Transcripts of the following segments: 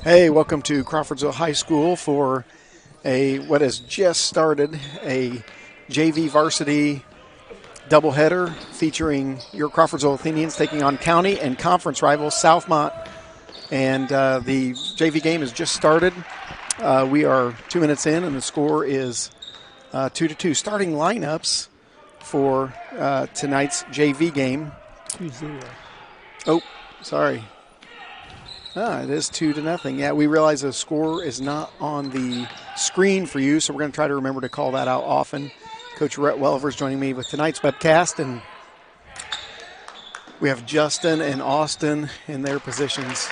Hey, welcome to Crawfordsville High School for what has just started, a JV varsity doubleheader featuring your Crawfordsville Athenians taking on county and conference rivals Southmont. And the JV game has just started. We are 2 minutes in, and the score is 2-2. Starting lineups for tonight's JV game. 2-0. Oh, sorry. It is 2-0. Yeah, we realize the score is not on the screen for you, so we're going to try to remember to call that out often. Coach Rhett Welliver is joining me with tonight's webcast, and we have Justin and Austin in their positions.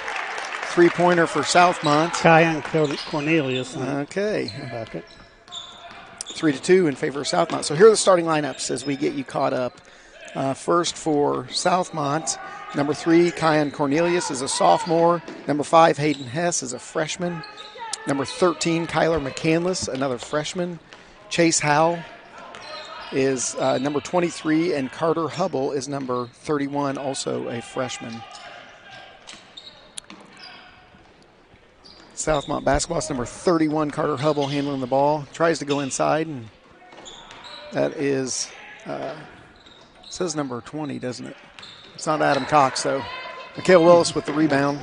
Three-pointer for Southmont. Kyan Cornelius. Okay. Bucket. 3-2 in favor of Southmont. So here are the starting lineups as we get you caught up. First for Southmont, number 3, Kyan Cornelius is a sophomore. Number 5, Hayden Hess is a freshman. Number 13, Kyler McCandless, another freshman. Chase Howell is number 23, and Carter Hubble is number 31, also a freshman. Southmont basketball is number 31, Carter Hubble, handling the ball. Tries to go inside, and that is, says number 20, doesn't it? It's not Adam Cox, though. Mikhail Willis with the rebound.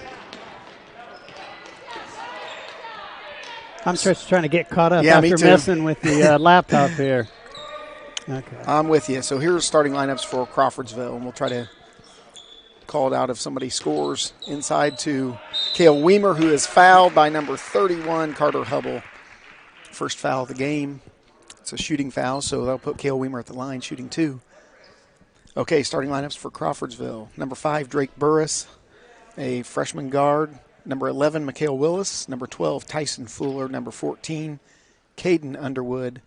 I'm just trying to get caught up Yeah, after messing with the laptop here. Okay. I'm with you. So here's starting lineups for Crawfordsville, and we'll try to call it out if somebody scores. Inside to Cale Weimer, who is fouled by number 31, Carter Hubble. First foul of the game. It's a shooting foul, so they'll put Cale Weimer at the line, shooting 2. Okay, starting lineups for Crawfordsville. Number 5, Drake Burris, a freshman guard. Number 11, Mikhail Willis. Number 12, Tyson Fuller. Number 14, Caden Underwood.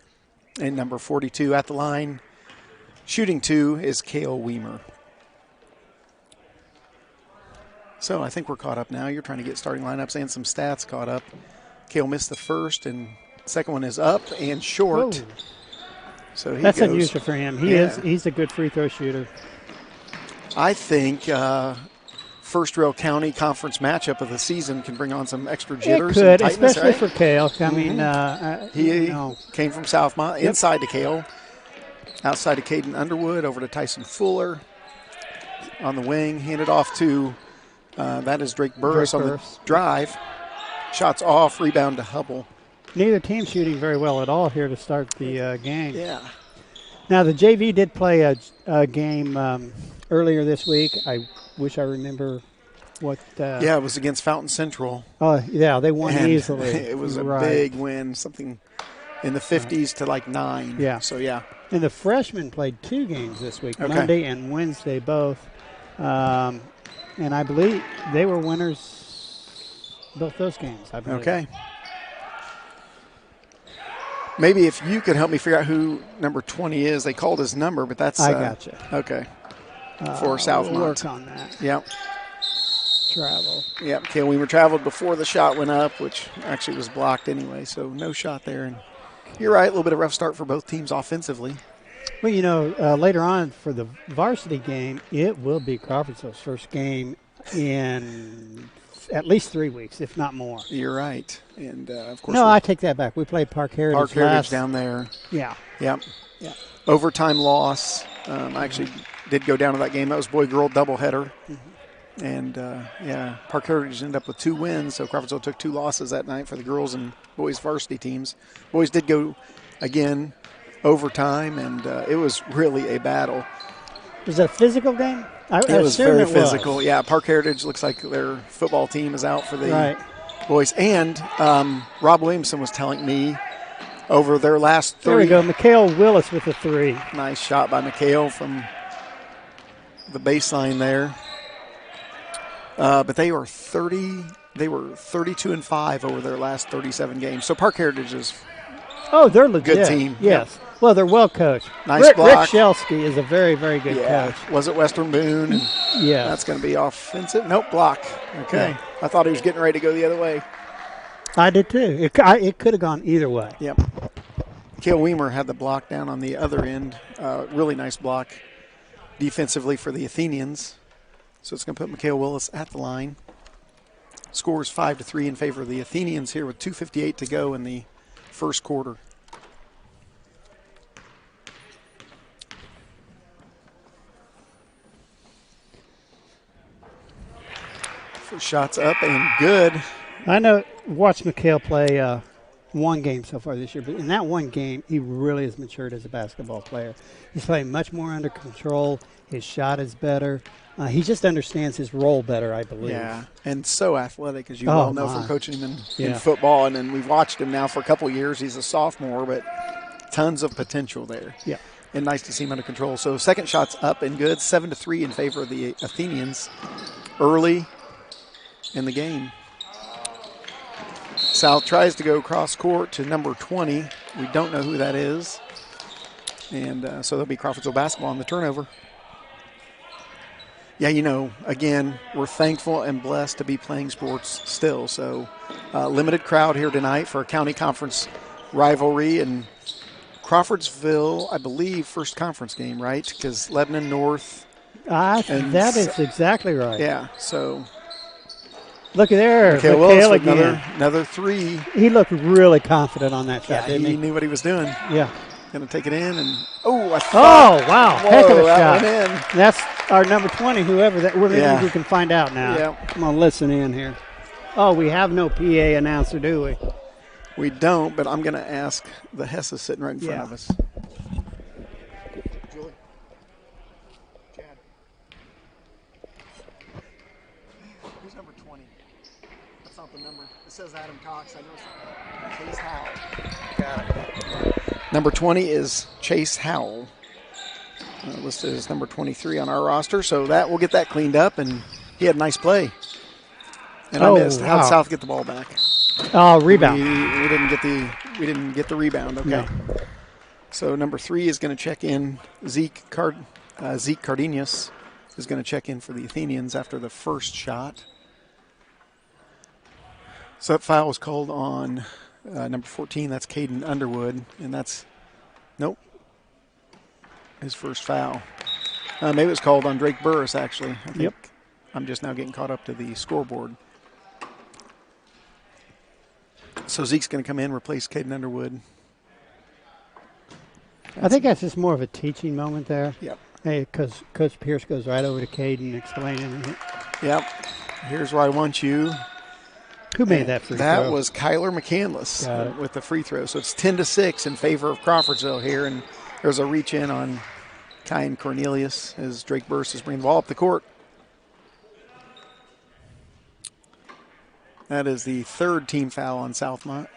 And number 42 at the line, shooting 2, is Cale Weimer. So I think we're caught up now. You're trying to get starting lineups and some stats caught up. Cale missed the first, and second one is up and short. Whoa. So that's unusual for him. He's a good free throw shooter. I think first real county conference matchup of the season can bring on some extra jitters. It could, and tightness, especially right? for Cale. I mean, he came from Southmont, inside to Cale, outside to Caden Underwood, over to Tyson Fuller on the wing, handed off to that is Drake Burris on the drive. Shots off, rebound to Hubble. Neither team shooting very well at all here to start the game. Yeah. Now, the JV did play a game earlier this week. I wish I remember what. It was against Fountain Central. Oh, yeah, they won and easily. It was a big win, something in the 50s to like 9. Yeah. So, yeah. And the freshmen played 2 games this week, Monday and Wednesday both. And I believe they were winners both those games, I believe. Okay. Maybe if you could help me figure out who number 20 is. They called his number, but that's... I gotcha. Okay. For Southmont. We'll work on that. Yep. Travel. Yep. Cale Weimer traveled before the shot went up, which actually was blocked anyway, so no shot there. And you're right, a little bit of rough start for both teams offensively. Well, later on for the varsity game, it will be Crawfordsville's first game in at least 3 weeks, if not more. You're right. And, of course... No, I take that back. We played Park Heritage Park Heritage down there. Yeah. Yep. Yeah. Overtime loss. I actually did go down to that game. That was boy-girl doubleheader. Mm-hmm. And, Park Heritage ended up with 2 wins, so Crawfordsville took 2 losses that night for the girls and boys varsity teams. Boys did go, again, overtime, and it was really a battle. Was it a physical game? It was very physical. Yeah, Park Heritage looks like their football team is out for the boys. And Rob Williamson was telling me over their last 3. There we go. Mikhail Willis with a 3. Nice shot by Mikhail from the baseline there. But they were 32-5 over their last 37 games. So Park Heritage is they're legit. Good team. Yes. Yep. Well, they're well coached. Nice block. Rick Shelsky is a very, very good coach. Was it Western Boone? Yeah. That's going to be offensive. Nope, block. Okay. Yeah. I thought he was getting ready to go the other way. I did too. It could have gone either way. Yep. Cale Weimer had the block down on the other end. Really nice block defensively for the Athenians. So it's going to put Mikhail Willis at the line. Scores 5-3 in favor of the Athenians here with 2:58 to go in the first quarter. First shot's up and good. I know, watch Mikhail play one game so far this year, but in that one game, he really has matured as a basketball player. He's playing much more under control. His shot is better. He just understands his role better, I believe. Yeah, and so athletic, as you well know from coaching him in Yeah. football. And then we've watched him now for a couple of years. He's a sophomore, but tons of potential there. Yeah. And nice to see him under control. So second shot's up and good, 7-3 in favor of the Athenians early in the game. South tries to go cross court to number 20. We don't know who that is. And so there'll be Crawfordsville basketball on the turnover. Yeah, you know, again, we're thankful and blessed to be playing sports still. So limited crowd here tonight for a county conference rivalry. And Crawfordsville, I believe, first conference game, right? Because Lebanon North. That is exactly right. Yeah, so. Look at there. Mikhail Willis with again. another three. He looked really confident on that shot, didn't he he? knew what he was doing. Yeah. Going to take it in and, I Oh, thought. wow. Whoa, Heck of a that shot. went in. That's our number 20, whoever that. Maybe Yeah. we can find out now. Yeah. Come on, listen in here. Oh, we have no PA announcer, do we? We don't, but I'm going to ask the Hesse sitting right in front Yeah. of us. Julie. Chad. Who's number 20? That's not the number. It says Adam Cox. I know it's not. Chase Howell. Got it. Number 20 is Chase Howell. Listed as number 23 on our roster, so that we'll get that cleaned up, and he had a nice play. And I missed. How did wow. South get the ball back? Oh, rebound. We didn't get the rebound. Okay. No. So number 3 is going to check in. Zeke Cardenas is going to check in for the Athenians after the first shot. So that foul was called on number 14. That's Caden Underwood, and that's his first foul. Maybe it was called on Drake Burris, actually. I think. Yep. I'm just now getting caught up to the scoreboard. So Zeke's going to come in, replace Caden Underwood. I think that's just more of a teaching moment there. Yep. Hey, because Coach Pierce goes right over to Caden explaining it. Yep. Here's where I want you. Who made that free throw? That was Kyler McCandless with the free throw. So it's 10-6 in favor of Crawfordsville here. And there's a reach in on Kyan Cornelius as Drake Burst is bringing the ball up the court. That is the third team foul on Southmont.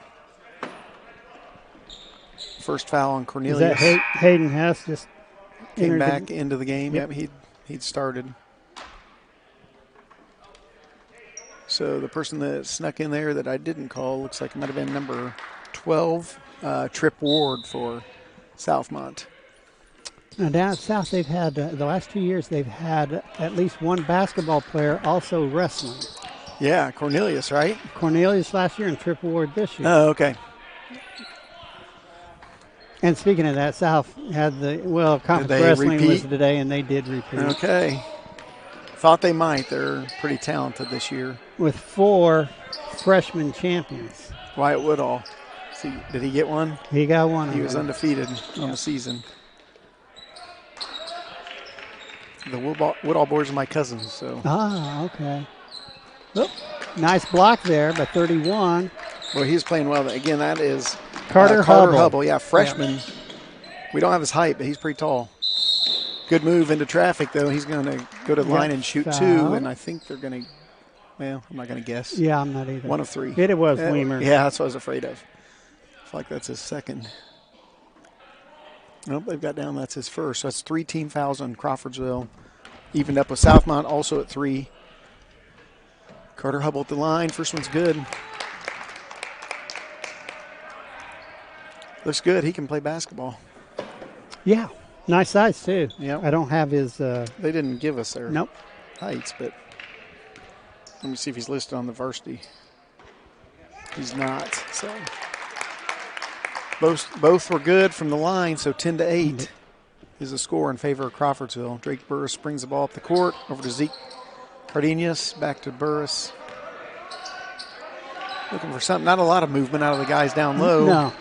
First foul on Cornelius. Is that Hayden Hess just came entered back into the game. Yep. Yep, he'd started. So the person that snuck in there that I didn't call looks like it might have been number 12, Trip Ward for Southmont. Now down at South, they've had the last 2 years. They've had at least one basketball player also wrestling. Yeah, Cornelius, right? Cornelius last year and Trip Ward this year. Oh, okay. And speaking of that, South had conference they wrestling repeat? was today, and they did repeat. Okay. Thought they might. They're pretty talented this year. With 4 freshman champions. Wyatt Woodall. Did he get one? He got one. He was undefeated on the season. The Woodall boys are my cousins, so. Ah, okay. Oop, nice block there by 31. Well, he's playing well. Again, that is Carter Hubble. Yeah, freshman. Yeah. We don't have his height, but he's pretty tall. Good move into traffic, though. He's going to go to the line and shoot 2, and I think they're going to, well, I'm not going to guess. Yeah, I'm not either. 1 of 3. It was Weimer. Yeah, that's what I was afraid of. I feel like that's his second. Nope, they've got down that's his first. So that's 3 team fouls on Crawfordsville. Evened up with Southmont also at 3. Carter Hubble at the line. First one's good. Looks good. He can play basketball. Yeah. Nice size, too. Yep. I don't have his. They didn't give us their Nope. heights, but let me see if he's listed on the varsity. He's not, so. Both were good from the line, so 10-8 is the score in favor of Crawfordsville. Drake Burris brings the ball up the court, over to Zeke Cardenas, back to Burris. Looking for something. Not a lot of movement out of the guys down low. No.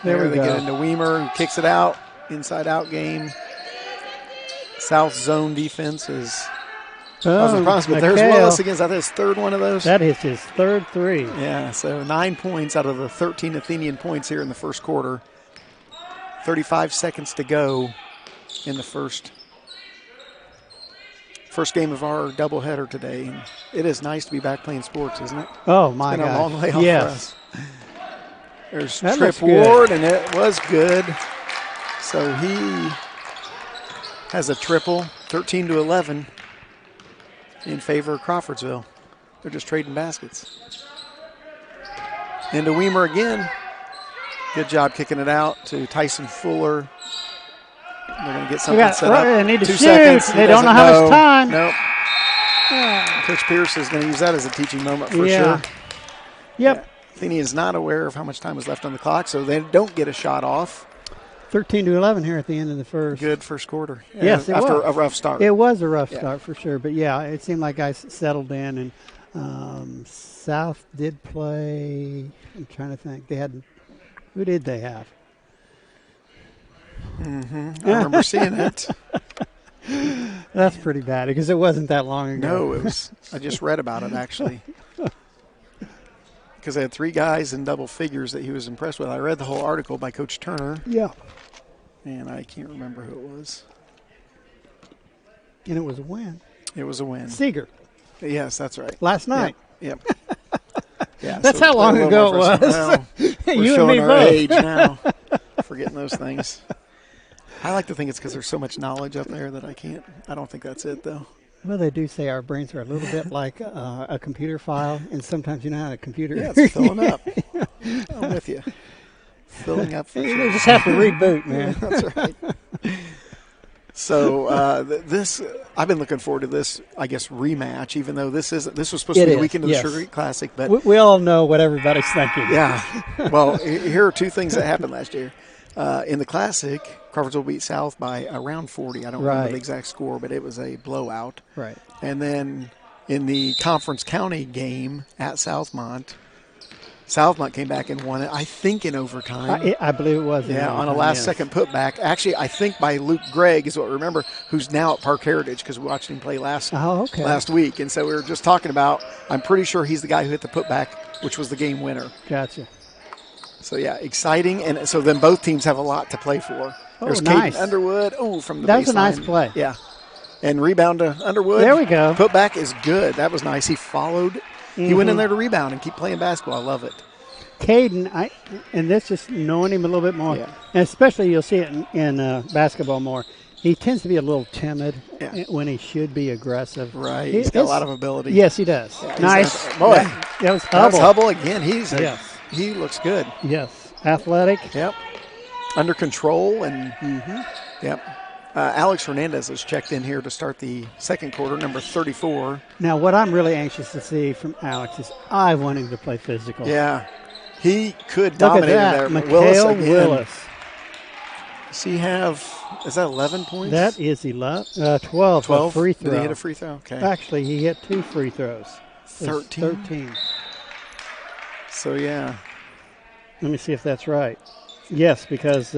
There we they go. get into Weimer, who kicks it out. Inside-out game. South zone defense is causing problems, but there's Willis against, I think, his third one of those. That is his third three. Yeah, so 9 points out of the 13 Athenian points here in the first quarter. 35 seconds to go in the first game of our doubleheader today. And it is nice to be back playing sports, isn't it? Oh, my God. It's been a long layoff for us. There's that Trip Ward, and it was good. So he has a triple, 13-11 in favor of Crawfordsville. They're just trading baskets. Into Weimer again. Good job kicking it out to Tyson Fuller. They're going to get something set up. They need to 2 shoot. seconds. They don't know how much time. Nope. Coach Pierce is going to use that as a teaching moment for sure. Yep. Yeah. Athenian is not aware of how much time is left on the clock, so they don't get a shot off. 13-11 here at the end of the first. Good first quarter. Yes, it after was. a rough start. It was a rough start for sure, but yeah, it seemed like guys settled in, and South did play. I'm trying to think. Who did they have? I remember seeing it. That's pretty bad because it wasn't that long ago. No, it was. I just read about it actually. Because they had 3 guys in double figures that he was impressed with. I read the whole article by Coach Turner. Yeah. And I can't remember who it was. And it was a win. It was a win. Seeger. Yes, that's right. Last night. Yep. Yeah, that's how long ago it was. Well, we're you showing and me our both. age now. Forgetting those things. I like to think it's because there's so much knowledge up there that I don't think that's it, though. Well, they do say our brains are a little bit like a computer file, and sometimes you know how a computer. Yeah, it's filling up. I'm with you. Filling up for You sure. just have to reboot, man. That's right. So I've been looking forward to this, I guess, rematch. Even though this was supposed to be a weekend of the Sugar Creek Classic, but we all know what everybody's thinking. Yeah. Well, here are 2 things that happened last year. In the Classic, Crawfordsville beat South by around 40. I don't remember the exact score, but it was a blowout. Right. And then in the Conference County game at Southmont came back and won it, I think, in overtime. I believe it was. Yeah, on a last-second putback. Actually, I think by Luke Gregg is what we remember, who's now at Park Heritage because we watched him play last week. And so we were just talking about, I'm pretty sure he's the guy who hit the putback, which was the game winner. Gotcha. So, yeah, exciting. And so then both teams have a lot to play for. There's nice. Caden Underwood. Oh, from the baseline. That was a nice play. Yeah. And rebound to Underwood. There we go. Putback is good. That was nice. He followed. Mm-hmm. He went in there to rebound and keep playing basketball. I love it. Caden, and this just knowing him a little bit more, and especially you'll see it in basketball more, he tends to be a little timid when he should be aggressive. Right. He's got a lot of ability. Yes, he does. Yeah, nice. Boy, that was Hubble. That's Hubble again. He looks good. Yes. Athletic. Yep. Under control. And yep. Alex Hernandez has checked in here to start the second quarter, number 34. Now, what I'm really anxious to see from Alex is I want him to play physical. Yeah. He could dominate in there. Willis. Does he have, is that 11 points? That is 12. 12? Free throw. Did he hit a free throw? Okay. Actually, he hit 2 free throws. 13. So, yeah. Let me see if that's right. Yes, because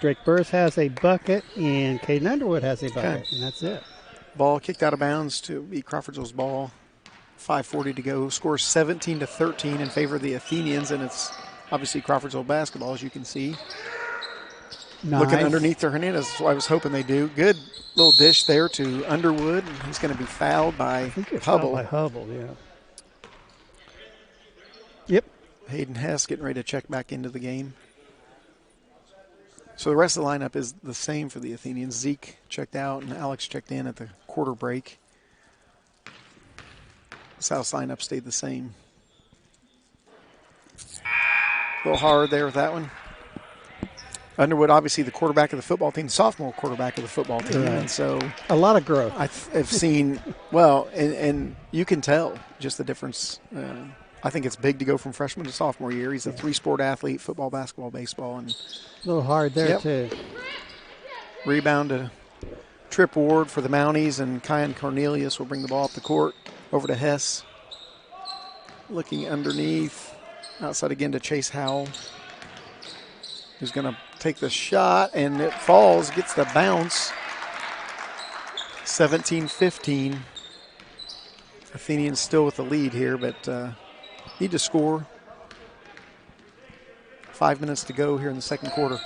Drake Burris has a bucket and Caden Underwood has a bucket, and that's it. Ball kicked out of bounds to be Crawfordsville's ball. 5:40 to go. Score 17-13 in favor of the Athenians, and it's obviously Crawfordsville basketball, as you can see. Nice. Looking underneath to Hernandez. That's what I was hoping they do. Good little dish there to Underwood. He's going to be fouled by Hubble. By Hubble, yeah. Yep. Hayden Hess getting ready to check back into the game. So the rest of the lineup is the same for the Athenians. Zeke checked out and Alex checked in at the quarter break. South's lineup stayed the same. A little hard there with that one. Underwood, obviously the quarterback of the football team, sophomore quarterback of the football team. Right. And so a lot of growth. I've seen, well, and you can tell just the difference. I think it's big to go from freshman to sophomore year. He's a three-sport athlete, football, basketball, baseball. And a little hard there, too. Rebound to Trip Ward for the Mounties, and Kyan Cornelius will bring the ball up the court over to Hess. Looking underneath. Outside again to Chase Howell, who's going to take the shot, and it falls, gets the bounce. 17-15. Athenians still with the lead here, but need to score. 5 minutes to go here in the second quarter.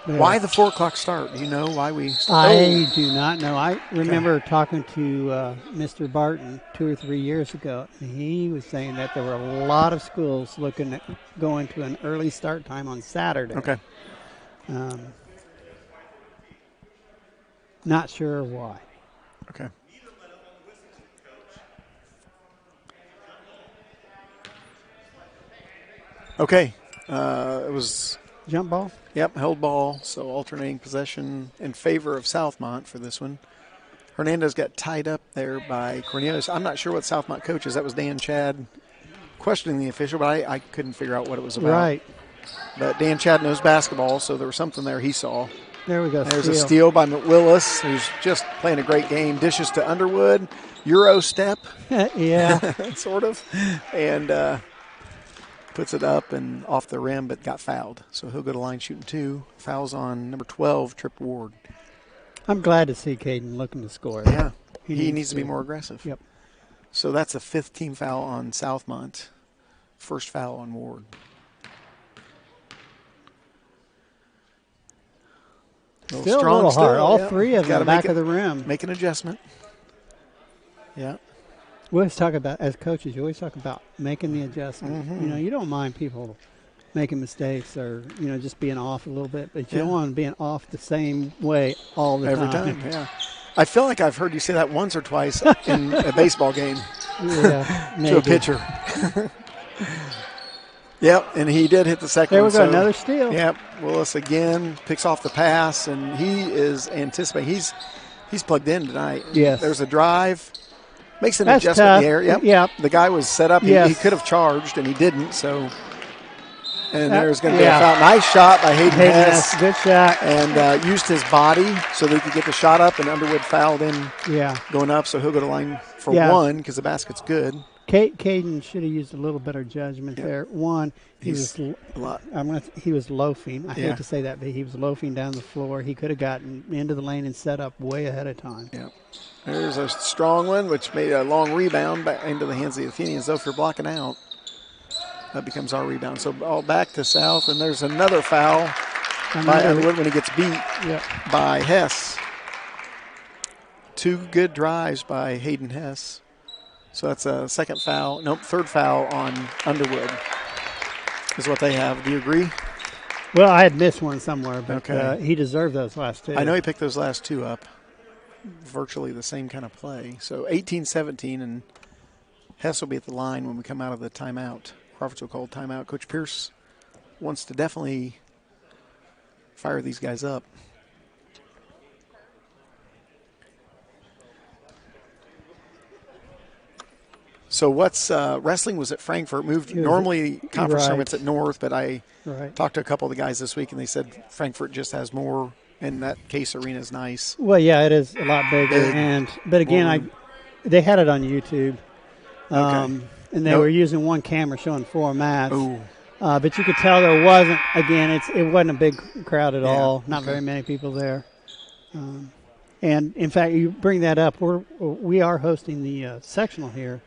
Yeah. Why the 4 o'clock start? Do you know why we start? I do not know. I remember talking to Mr. Barton 2 or 3 years ago, and he was saying that there were a lot of schools looking at going to an early start time on Saturday. Okay. Not sure why. Okay. Okay. It was jump ball? Yep, held ball, so alternating possession in favor of Southmont for this one. Hernandez got tied up there by Cornelius. I'm not sure what Southmont coach is. That was Dan Chad questioning the official, but I couldn't figure out what it was about. Right. But Dan Chad knows basketball, so there was something there he saw. There we go. There's a steal by McWillis, who's just playing a great game. Dishes to Underwood. Euro step. Yeah. Sort of. And puts it up and off the rim, but got fouled. So he'll go to line shooting 2. Fouls on number 12, Trip Ward. I'm glad to see Caden looking to score. Yeah. He needs to be more aggressive. Yep. So that's a 5th team foul on Southmont. First foul on Ward. Still a little hard. All 3 of them back of the rim. Make an adjustment. Yeah. We always talk about, as coaches, you always talk about making the adjustment. Mm-hmm. You know, you don't mind people making mistakes or, you know, just being off a little bit, but you don't want to be off the same way all the time. Every time, yeah. I feel like I've heard you say that once or twice in a baseball game. Yeah, maybe. To a pitcher. Yep, and he did hit the second one. There we go, another steal. Yep, Willis again picks off the pass, and he is anticipating. He's plugged in tonight. Yes. There's a drive. Makes an adjustment in the air. Yep. The guy was set up. He could have charged, and he didn't. So, and there's going to be a foul. Nice shot by Hayden Hess. Good shot. And used his body so that he could get the shot up, and Underwood fouled him going up. So he'll go to line for 1 because the basket's good. Caden should have used a little better judgment there. One, he was loafing. I hate to say that, but he was loafing down the floor. He could have gotten into the lane and set up way ahead of time. Yeah. There's a strong one, which made a long rebound back into the hands of the Athenians. Though, if you're blocking out, that becomes our rebound. So all back to South, and there's another foul by Underwood when he gets beat by Hess. 2 good drives by Hayden Hess. So that's a third foul on Underwood is what they have. Do you agree? Well, I had missed one somewhere, but he deserved those last 2. I know he picked those last 2 up. Virtually the same kind of play. So 18-17, and Hess will be at the line when we come out of the timeout. Crawfordsville called timeout. Coach Pierce wants to definitely fire these guys up. So what's wrestling was at Frankfurt. Moved normally conference tournaments at North, but I talked to a couple of the guys this week, and they said Frankfurt just has more. And that Case Arena is nice. Well, yeah, it is a lot bigger. But again, they had it on YouTube, and they were using one camera showing 4 mats. But you could tell there wasn't. Again, it wasn't a big crowd at all. Not very many people there. And in fact, you bring that up. We are hosting the sectional here,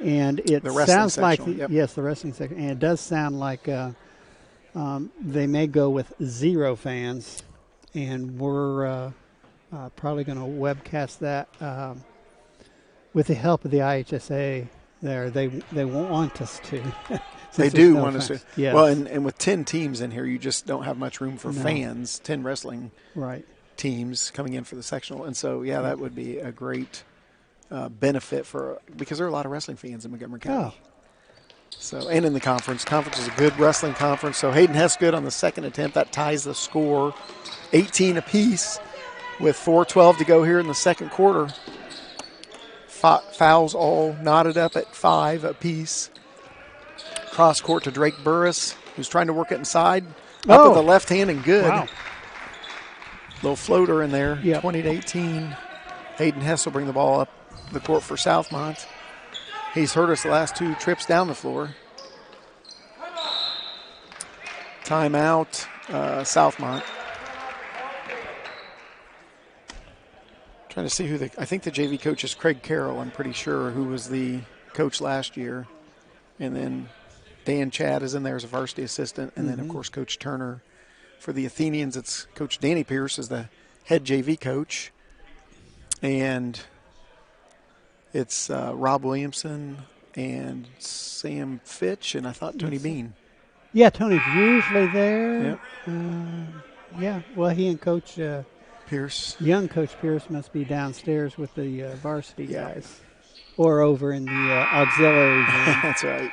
and it sounds like the wrestling section, and it does sound like they may go with 0 fans. And we're probably going to webcast that with the help of the IHSA there. They won't want us to. They do want us to. Yes. Well, and with 10 teams in here, you just don't have much room for fans, 10 wrestling teams coming in for the sectional. And so, that would be a great benefit because there are a lot of wrestling fans in Montgomery County. So, and in the conference. Conference is a good wrestling conference. So Hayden Hess good on the second attempt. That ties the score. 18 apiece with 4:12 to go here in the second quarter. fouls all knotted up at 5 apiece. Cross court to Drake Burris, who's trying to work it inside. Up with the left hand and good. Wow. Little floater in there, Yep. 20-18. Hayden Hess will bring the ball up the court for Southmont. He's hurt us the last 2 trips down the floor. Timeout, Southmont. Trying to see who I think the JV coach is Craig Carroll, I'm pretty sure, who was the coach last year. And then Dan Chad is in there as a varsity assistant. And then, of course, Coach Turner. For the Athenians, it's Coach Danny Pierce is the head JV coach. And it's Rob Williamson and Sam Fitch, and I thought Tony Bean. Yeah, Tony's usually there. Yep. Yeah, well, he and Coach Pierce. young Coach Pierce must be downstairs with the varsity guys or over in the auxiliary room. That's right.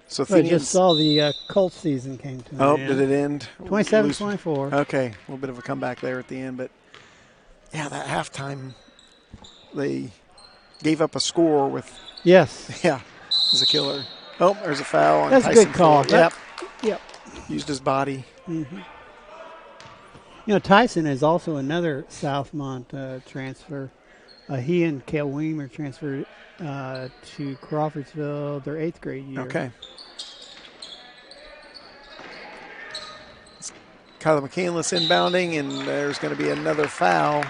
So I just saw the Colts season came to an end. Did it end? 27-24. Okay, a little bit of a comeback there at the end. But, yeah, that halftime, they gave up a score with – Yes. Yeah, it was a killer. Oh, there's a foul on That's Tyson a good call. Ford. Yep. Used his body. Mm-hmm. You know, Tyson is also another Southmont transfer. He and Cale Weimer transferred to Crawfordsville their 8th grade year. Okay. Kyler McCandless inbounding, and there's going to be another foul.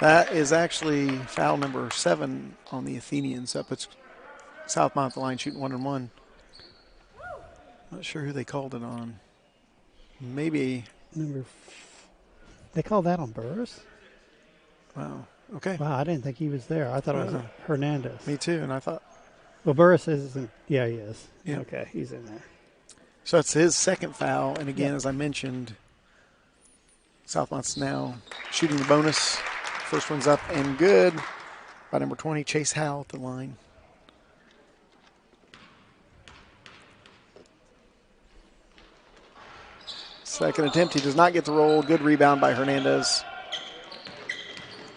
That is actually foul number 7 on the Athenians. Up at Southmont, the line shooting 1-1. Not sure who they called it on. Maybe. They called that on Burris? Wow. Okay. Wow, I didn't think he was there. I thought it was Hernandez. Me too, and I thought. Well, Burris isn't. Yeah, he is. Yeah. Okay, he's in there. So that's his second foul, and again, as I mentioned, Southmont's now shooting the bonus. First one's up and good by number 20, Chase Howell at the line. Second attempt, he does not get the roll. Good rebound by Hernandez.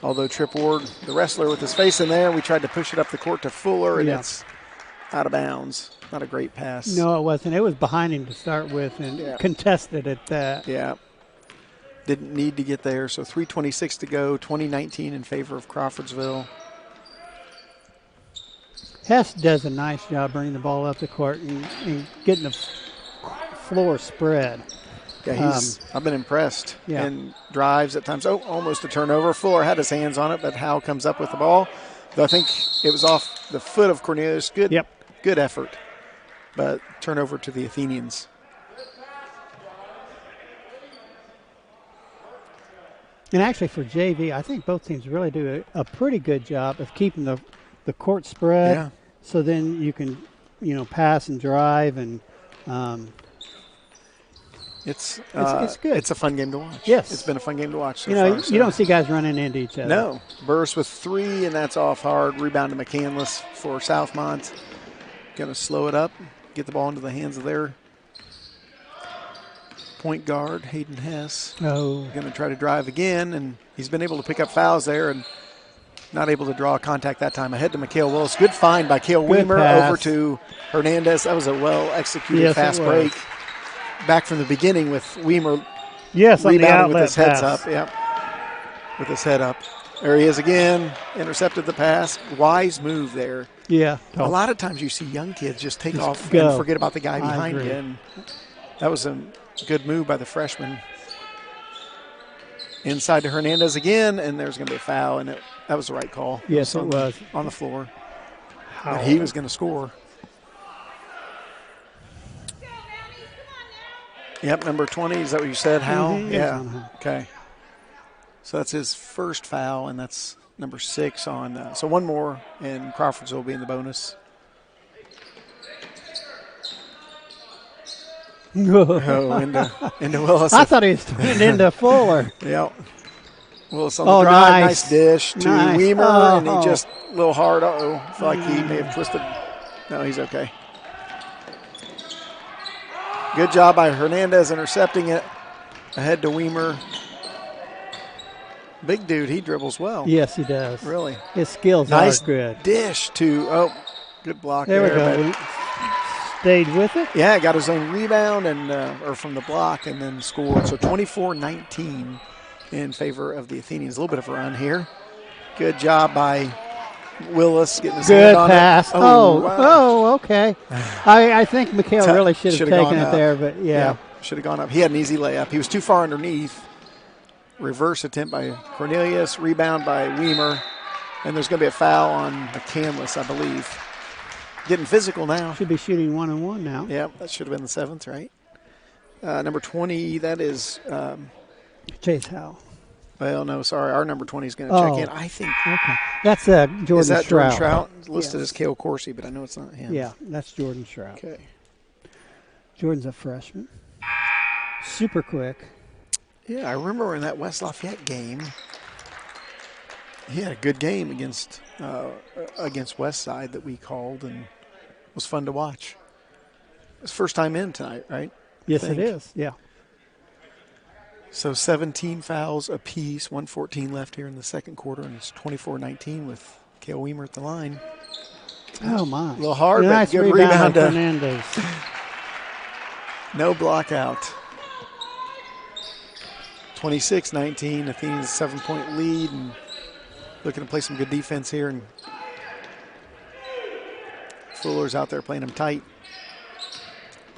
Although Trip Ward, the wrestler with his face in there, we tried to push it up the court to Fuller, and it's out of bounds. Not a great pass. No, it wasn't. It was behind him to start with and contested at that. Yeah. Didn't need to get there. So 3:26 to go, 2019 in favor of Crawfordsville. Hess does a nice job bringing the ball up the court and getting the floor spread. Yeah, I've been impressed. Yeah. And drives at times. Oh, almost a turnover. Fuller had his hands on it, but Howe comes up with the ball. Though I think it was off the foot of Cornelius. Good effort. But turnover to the Athenians. And actually for JV, I think both teams really do a pretty good job of keeping the court spread. Yeah. So then you can, pass and drive and it's good. It's a fun game to watch. Yes. It's been a fun game to watch so far. You don't see guys running into each other. No. Burris with 3, and that's off hard. Rebound to McCandless for Southmont. Going to slow it up, get the ball into the hands of their point guard, Hayden Hess. Oh. Going to try to drive again, and he's been able to pick up fouls there and not able to draw contact that time. Ahead to Mikhail Willis. Good find by Cale Weimer over to Hernandez. That was a well-executed fast break. Back from the beginning with Weimer rebounding with his head up. Yep. With his head up. There he is again. Intercepted the pass. Wise move there. Yeah. A lot of times you see young kids just take off and forget about the guy behind you. And that was a good move by the freshman. Inside to Hernandez again, and there's going to be a foul, and that was the right call. Yes, it was. On the floor. But he was going to score. Yep, number 20. Is that what you said, Howell? Mm-hmm. Yeah. Okay. So that's his first foul, and that's number 6 on. So one more, and Crawfordsville will be in the bonus. Into Willis. I thought he was turning into Fuller. Yep. Willis on the drive. Nice dish to Weimer, and he just a little hard. I feel like he may have twisted. No, he's okay. Good job by Hernandez intercepting it. Ahead to Weimer. Big dude, he dribbles well. Yes, he does. Really. His skills Nice are good. dish to, good block There there. we go. Stayed with it. Yeah, got his own rebound and or from the block and then scored. So 24-19 in favor of the Athenians. A little bit of a run here. Good job by Willis getting his hand on pass. it. Wow. Okay. I think Mikhail really should have taken it up there, but yeah. Should have gone up. He had an easy layup. He was too far underneath. Reverse attempt by Cornelius, rebound by Weimer, and there's going to be a foul on McCandless, I believe. Getting physical now. Should be shooting 1-on-1 now. Yep, that should have been the 7th, right? Number 20, that is Chase Howell. Well, no, sorry. Our number 20 is going to check in. I think. Okay. That's Jordan Strout. Is that Jordan Strout? Listed as Cale Corsi, but I know it's not him. Yeah, that's Jordan Strout. Okay. Jordan's a freshman. Super quick. Yeah, I remember in that West Lafayette game, he had a good game against Westside that we called, and it was fun to watch. It's first time in tonight, right? Yes, it is. Yeah. So 17 fouls apiece, 1:14 left here in the second quarter, and it's 24-19 with Cale Weimer at the line. Oh, my. A little hard, nice but good rebound. Fernandez. No block out. 26-19, Athenians 7-point lead, and looking to play some good defense here. And Fuller's out there playing them tight.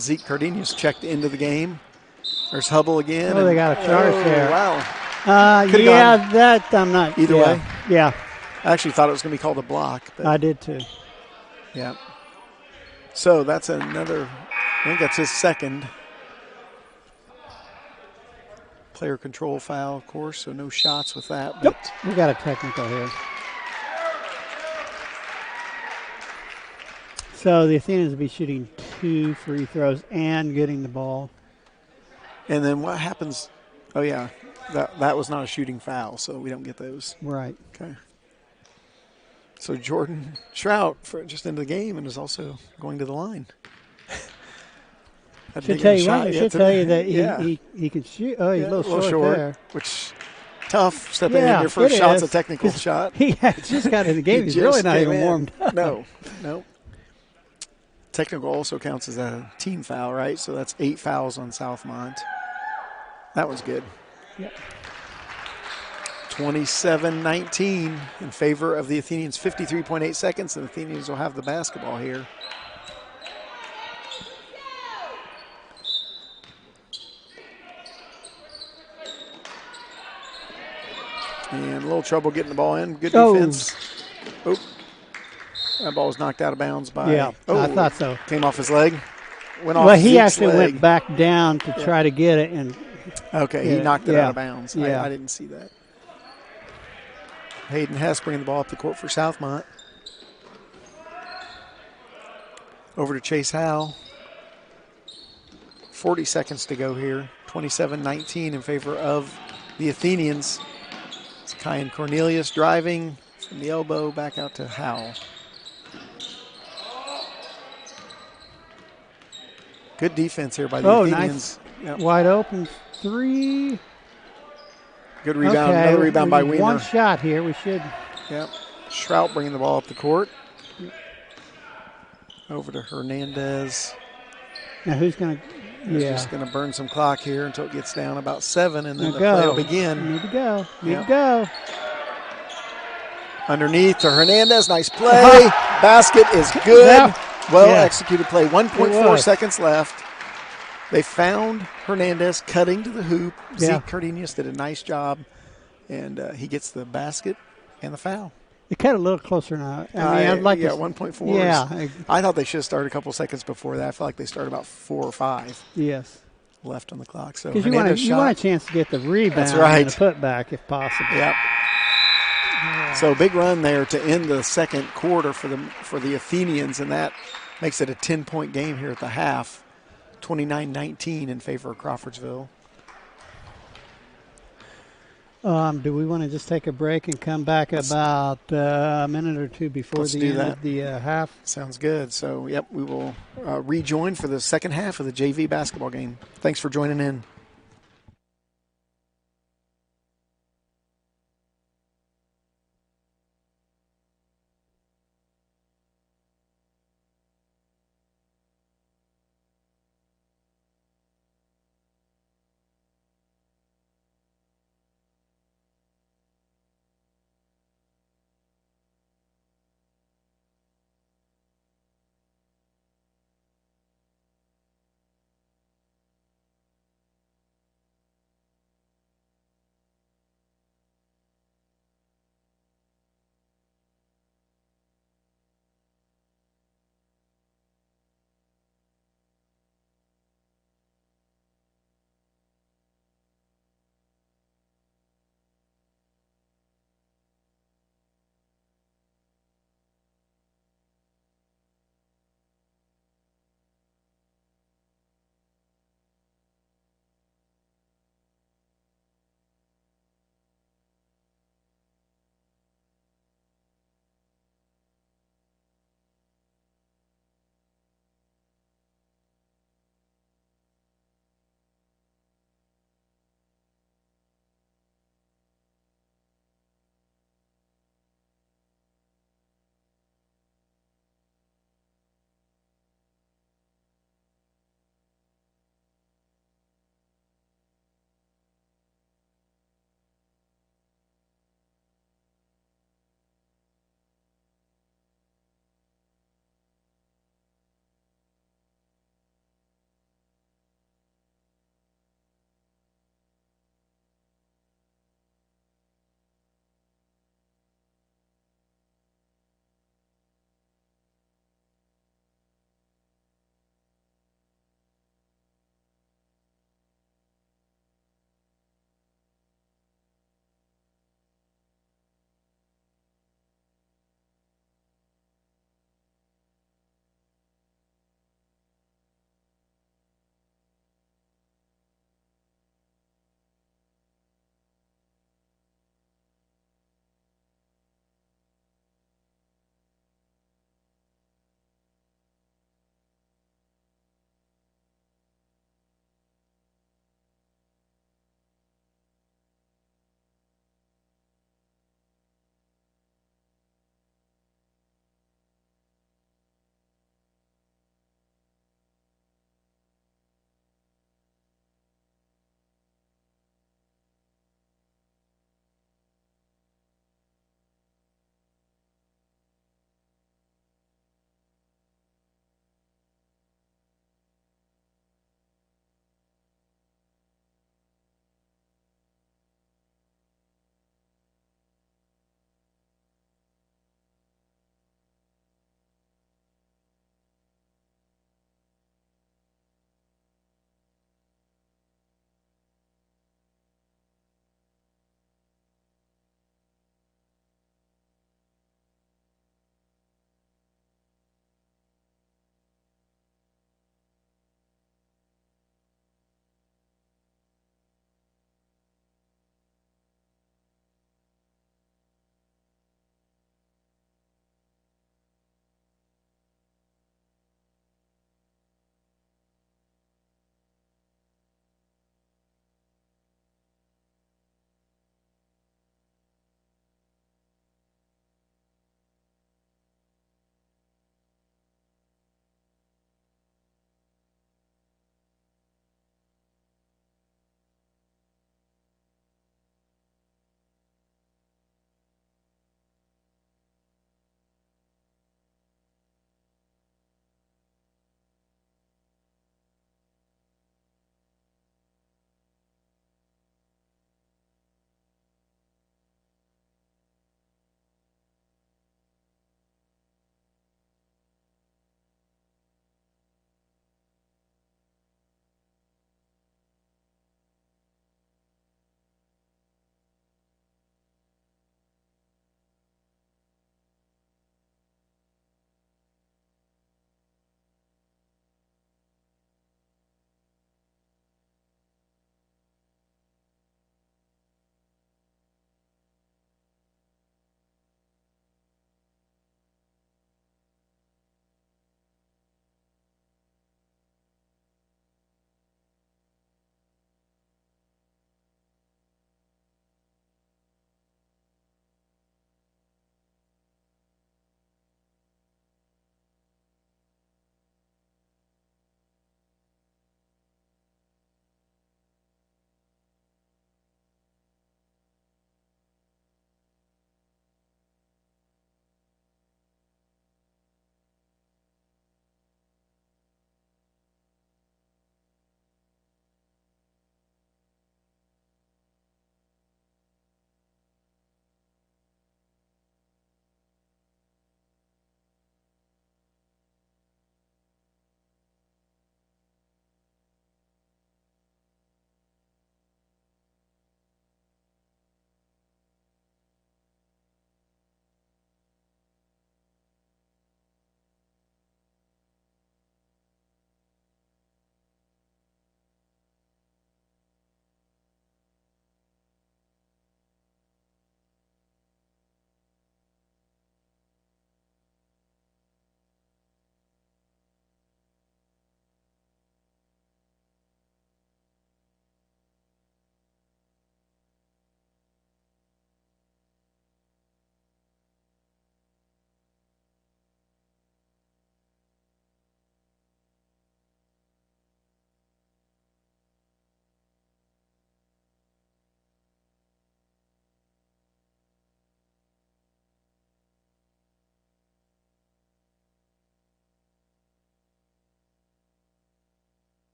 Zeke Cardenius checked into the game. There's Hubble again. Oh, they got a charge there. Wow. That I'm not. Either way. Yeah. I actually thought it was going to be called a block. But I did too. Yeah. So that's another, I think that's his second. Player control foul, of course, so no shots with that. Yep. We got a technical here. So the Athenians will be shooting 2 free throws and getting the ball. And then what happens? Oh, yeah, that was not a shooting foul, so we don't get those. Right. Okay. So Jordan Strout just into the game and is also going to the line. Should tell you that he can shoot. Oh, he's a little short there. Which tough stepping in your first shot's a technical shot. He just got in the game. He's really not even warmed up. No. Technical also counts as a team foul, right? So that's 8 fouls on Southmont. That was good. Yep. 27-19 in favor of the Athenians. 53.8 seconds, and the Athenians will have the basketball here. And a little trouble getting the ball in. Good defense. Oh. That ball was knocked out of bounds by. Yeah, I thought so. Came off his leg. Went off he Zeke's actually leg. went back down to try to get it. He knocked it out of bounds. Yeah. I didn't see that. Hayden Hess bringing the ball up the court for Southmont. Over to Chase Howell. 40 seconds to go here. 27-19 in favor of the Athenians. It's Kyan Cornelius driving from the elbow back out to Howell. Good defense here by the Athenians. Nice. Yep. Wide open 3. Good rebound. Okay. Another rebound by Weimer. One shot here. We should. Yep. Strout bringing the ball up the court. Over to Hernandez. Now who's going to? Yeah. Just going to burn some clock here until it gets down about 7, and then the play will begin. Need to go. Need to go. Underneath to Hernandez. Nice play. Basket is good. Well-executed play. 1.4 seconds left. They found Hernandez cutting to the hoop. Zeke Cardenius did a nice job, and he gets the basket and the foul. They cut a little closer now. I'd like 1.4. Yeah. I thought they should have started a couple seconds before that. I feel like they started about 4 or 5. Yes. Left on the clock. So because you want a chance to get the rebound and the putback if possible. Yep. So big run there to end the second quarter for the Athenians, and that makes it a 10-point game here at the half. 29-19 in favor of Crawfordsville. Do we want to just take a break and come back about a minute or two before the end of the half? Sounds good. So, we will rejoin for the second half of the JV basketball game. Thanks for joining in.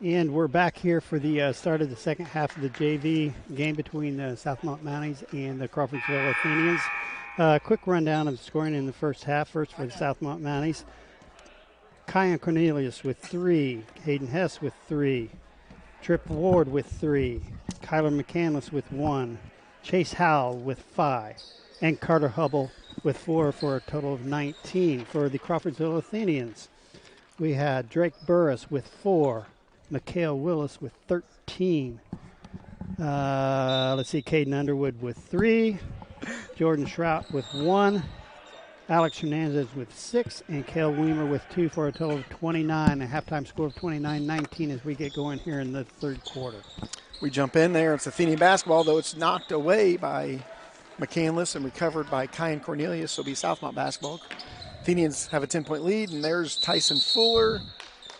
And we're back here for the start of the second half of the JV game between the Southmont Mounties and the Crawfordsville Athenians. Quick rundown of the scoring in the first half. First for the Southmont Mounties. Kyan Cornelius with 3. Hayden Hess with 3. Tripp Ward with 3. Kyler McCandless with 1. Chase Howell with 5. And Carter Hubble with 4 for a total of 19 for the Crawfordsville Athenians. We had Drake Burris with 4. Mikhail Willis with 13. Let's see, Caden Underwood with 3. Jordan Shrout with 1. Alex Hernandez with 6. And Cale Weimer with 2 for a total of 29. A halftime score of 29-19 as we get going here in the third quarter. We jump in there. It's Athenian basketball, though it's knocked away by McCandless and recovered by Kyan Cornelius. So it'll be Southmont basketball. Athenians have a 10-point lead, and there's Tyson Fuller.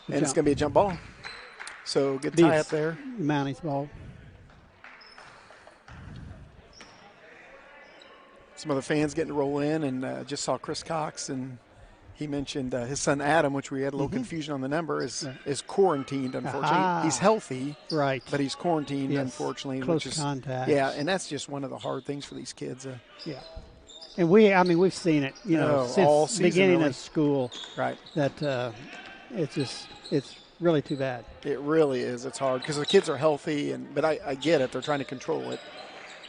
And it's going to be a jump ball. So good tie up there. Mounties ball. Some other fans getting to roll in, and just saw Chris Cox, and he mentioned his son Adam, which we had a little confusion on the number, is quarantined, unfortunately. Aha. He's healthy, right, but he's quarantined, unfortunately. Close contact. Yeah, and that's just one of the hard things for these kids. Yeah. And we've seen it, since the beginning of school. Right. That it's really too bad. It really is. It's hard because the kids are healthy, but I get it. They're trying to control it.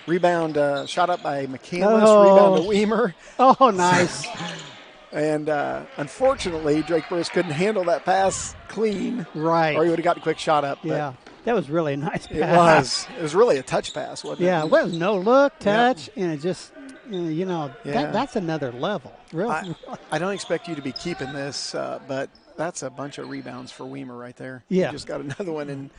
Rebound shot up by McCandless. Rebound to Weimer. Oh, nice. And unfortunately, Drake Burris couldn't handle that pass clean. Right. Or he would have got a quick shot up. Yeah. That was really a nice pass. It was really a touch pass, wasn't it? Yeah, well, no look, touch, and it just, that's another level. Really. I don't expect you to be keeping this, but that's a bunch of rebounds for Weimer right there. Yeah. He just got another one, and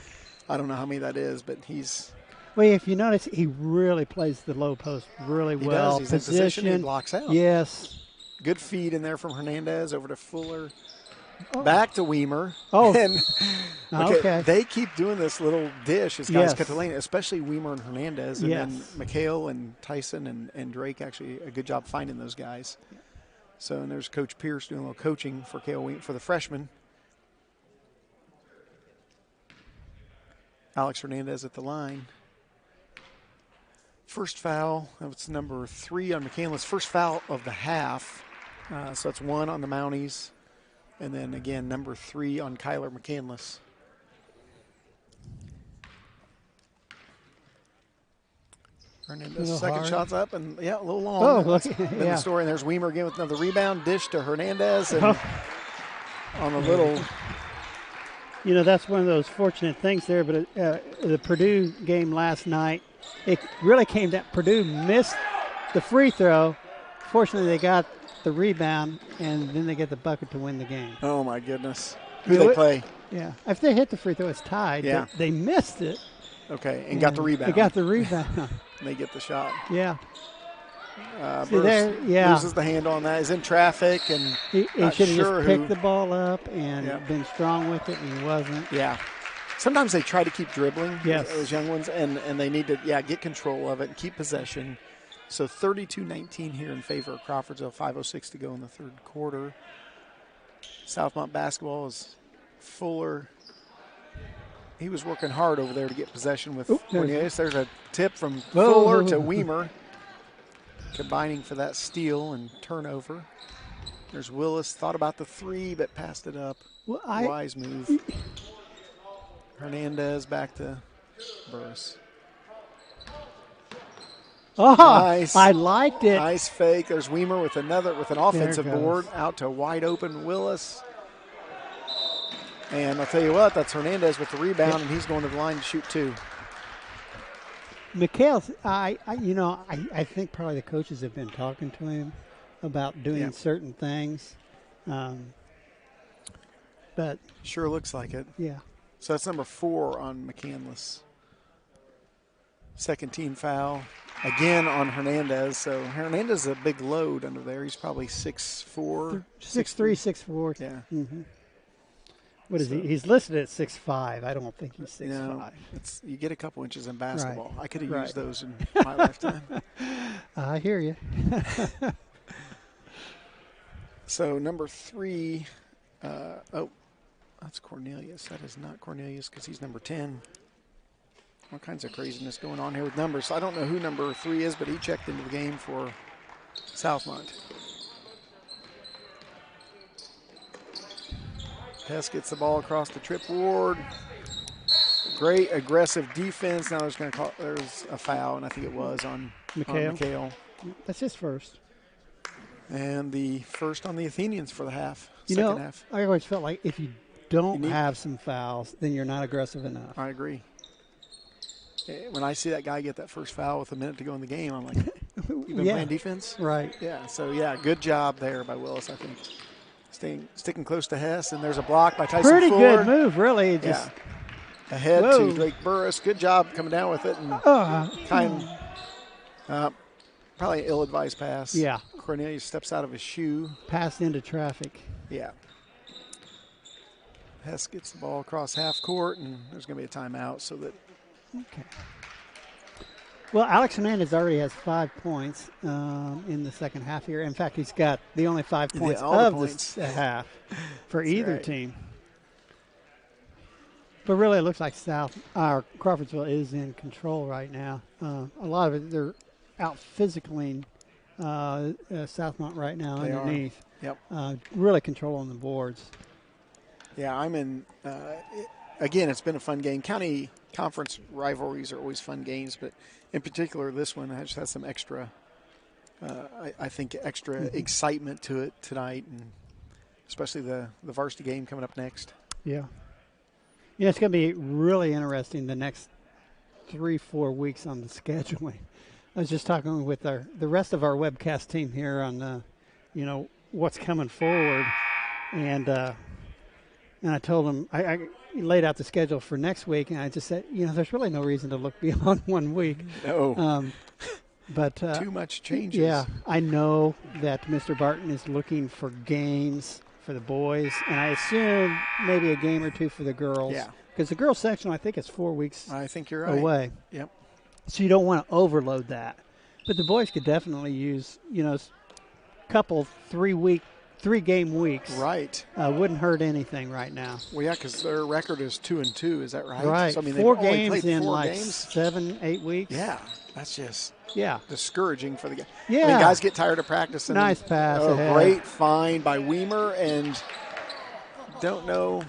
I don't know how many that is, but he's. Well, if you notice, he really plays the low post really well. He does. He's in position. He blocks out. Yes. Good feed in there from Hernandez over to Fuller. Back to Weimer. Oh, and, okay. They keep doing this little dish as guys cut the lane, especially Weimer and Hernandez. And then Mikhail and Tyson and Drake actually a good job finding those guys. So, and there's Coach Pierce doing a little coaching for for the freshmen. Alex Hernandez at the line. First foul, that's number 3 on McCandless. First foul of the half. So that's 1 on the Mounties. And then, again, number 3 on Kyler McCandless. Hernandez, second shot's up, and, a little long. Oh, look. The story, and there's Weimer again with another rebound. Dish to Hernandez, and on a little. That's one of those fortunate things there, but the Purdue game last night, it really came down. Purdue missed the free throw. Fortunately, they got the rebound, and then they get the bucket to win the game. Oh, my goodness. Who they play? Yeah. If they hit the free throw, it's tied. Yeah. They missed it. Okay, and got the rebound. They got the rebound. And they get the shot. Yeah. Loses the handle on that. He's in traffic, and he should have just picked the ball up and been strong with it, and he wasn't. Yeah. Sometimes they try to keep dribbling, those young ones, and they need to, get control of it and keep possession. So 32-19 here in favor of Crawfordsville, 5:06 to go in the third quarter. Southmont basketball is Fuller. He was working hard over there to get possession with Cornelius. There's a tip from Fuller to Weimer, combining for that steal and turnover. There's Willis, thought about the 3, but passed it up. Wise move. Hernandez back to Burris. Oh, nice. I liked it. Nice fake. There's Weimer with an offensive board out to wide open Willis. And I'll tell you what, that's Hernandez with the rebound, and he's going to the line to shoot 2. Mikhail, I think probably the coaches have been talking to him about doing certain things. But sure looks like it. Yeah. So that's number 4 on McCandless. Second team foul. Again on Hernandez. So Hernandez is a big load under there. He's probably 6'4". 6'3", 6'4". Yeah. Mm-hmm. What is he? He's listed at 6'5". I don't think he's 6'5". No, you get a couple inches in basketball. Right. I could have used those in my lifetime. I hear you. So number 3, That's Cornelius. That is not Cornelius because he's number 10. All kinds of craziness going on here with numbers. I don't know who number 3 is, but he checked into the game for Southmont. Hess gets the ball across the trip ward. Great aggressive defense. Now there's a foul, and I think it was on McHale. That's his first. And the first on the Athenians for the half. Second half. I always felt like if you don't have some fouls, then you're not aggressive enough. I agree. When I see that guy get that first foul with a minute to go in the game, I'm like, you've been playing defense? Right. Yeah, so, good job there by Willis, I think. Sticking close to Hess, and there's a block by Tyson Pretty Fuller. good move, really. Just ahead to Drake Burris. Good job coming down with it. And probably an ill-advised pass. Yeah. Cornelius steps out of his shoe. Passed into traffic. Yeah. Hess gets the ball across half court, and there's going to be a timeout so that. Okay. Well, Alex Hernandez already has 5 points in the second half here. In fact, he's got the only 5 points of the half for either team. But really, it looks like Crawfordsville is in control right now. A lot of it, they're out physicaling Southmont right now underneath. Yep. Really controlling the boards. Yeah, I'm in. Again, it's been a fun game. County conference rivalries are always fun games, but in particular, this one just has some extra, I think, extra excitement to it tonight, and especially the varsity game coming up next. Yeah. Yeah, it's going to be really interesting the next 3-4 weeks on the scheduling. I was just talking with the rest of our webcast team here on, what's coming forward, and I told them I laid out the schedule for next week, and I just said, there's really no reason to look beyond 1 week. No. But too much changes. Yeah, I know that Mr. Barton is looking for games for the boys, and I assume maybe a game or two for the girls. Yeah. Because the girls section, I think, is 4 weeks I think you're right. away. Yep. So you don't want to overload that. But the boys could definitely use, a couple 3-game weeks. Right. Wouldn't hurt anything right now. Well, yeah, because their record is 2-2. Is that right? Right. So, I mean, 4 they've only games played in 4 like games. 7-8 weeks. Yeah, that's just discouraging for the game. Yeah. I mean, guys get tired of practicing. Nice pass. Great find by Weimer, and don't know.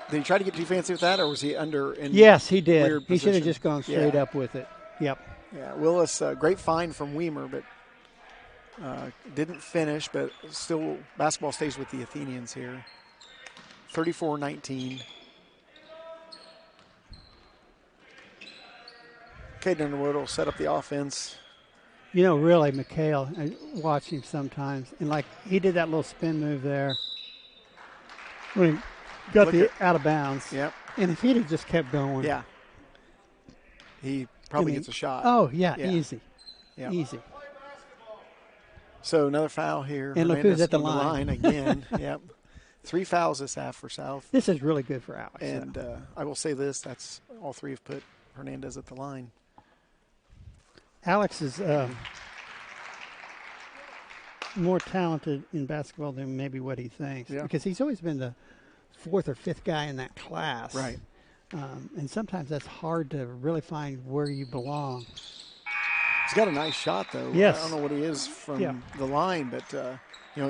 Did he try to get too fancy with that, or was he under? Yes, he did. He should have position? just gone straight up with it. Yep. Yeah, Willis, great find from Weimer, but didn't finish. But still, basketball stays with the Athenians here. 34-19. Caden Underwood will set up the offense. Really, McHale, I watch him sometimes, and he did that little spin move there when he got out of bounds. Yep. And if he'd have just kept going. Yeah. He probably gets a shot. Oh, yeah. Easy. Yep. Easy. So another foul here. And look who's at the line again. Yep. 3 fouls this half for South. This is really good for Alex. And I will say this, that's all 3 have put Hernandez at the line. Alex is more talented in basketball than maybe what he thinks. Yeah. Because he's always been the 4th or 5th guy in that class. Right. And sometimes that's hard to really find where you belong. He's got a nice shot, though. Yes. I don't know what he is from the line, but,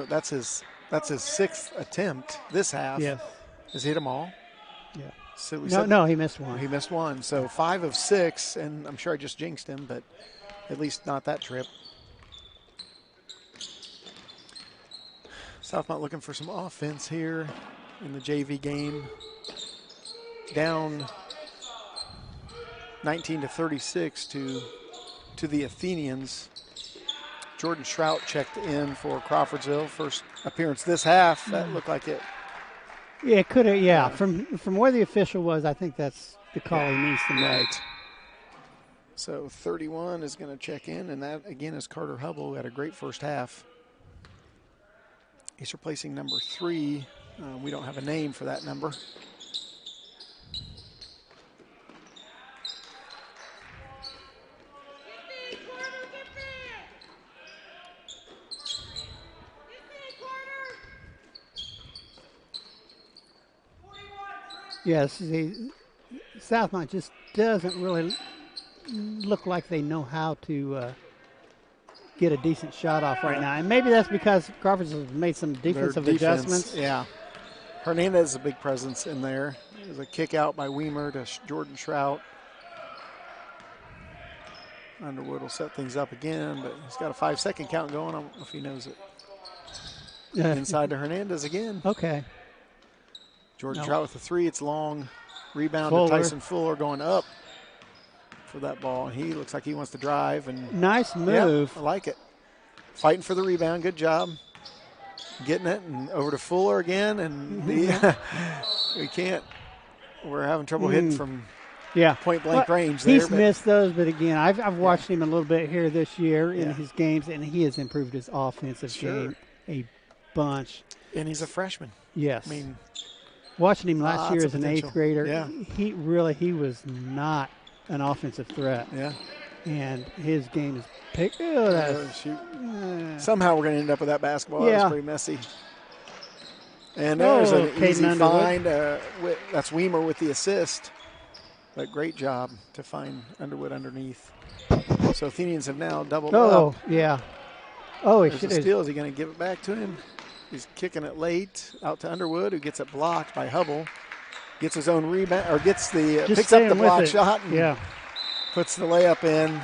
that's his 6th attempt this half. Yes. Has he hit them all? Yeah. So no, he missed one. He missed one. So 5 of 6, and I'm sure I just jinxed him, but at least not that trip. Southmont looking for some offense here in the JV game. Down 19-36 to the Athenians. Jordan Shrout checked in for Crawfordsville. First appearance this half. That looked like it. Yeah, it could have. Yeah, from where the official was, I think that's the call he needs to make. Right. So 31 is going to check in, and that again is Carter Hubble, who had a great first half. He's replacing number 3. We don't have a name for that number. Yes, Southmont just doesn't really look like they know how to get a decent shot off right now. And maybe that's because Crawfordsville has made some defensive adjustments. Yeah. Hernandez is a big presence in there. There's a kick out by Weimer to Jordan Trout. Underwood will set things up again, but he's got a 5-second count going. I don't know if he knows it. Inside to Hernandez again. Okay. Jordan Trout with the 3. It's long. Rebound to Tyson Fuller going up for that ball. He looks like he wants to drive. And nice move. Yeah, I like it. Fighting for the rebound. Good job. Getting it. And over to Fuller again. And we can't. We're having trouble hitting from point-blank range there. He's missed those, but again, I've watched him a little bit here this year in his games, and he has improved his offensive game a bunch. And he's a freshman. Yes. I mean, watching him last year as an 8th grader, he was not an offensive threat. Yeah. And his game is picked. Somehow we're going to end up with that basketball. That was pretty messy. And there's an easy find. That's Weimer with the assist. But great job to find Underwood underneath. So Athenians have now doubled up. Oh, yeah. Oh, he should have. Steal. Is he going to give it back to him? He's kicking it late out to Underwood, who gets it blocked by Hubble. Gets his own rebound, or picks up the block shot and puts the layup in.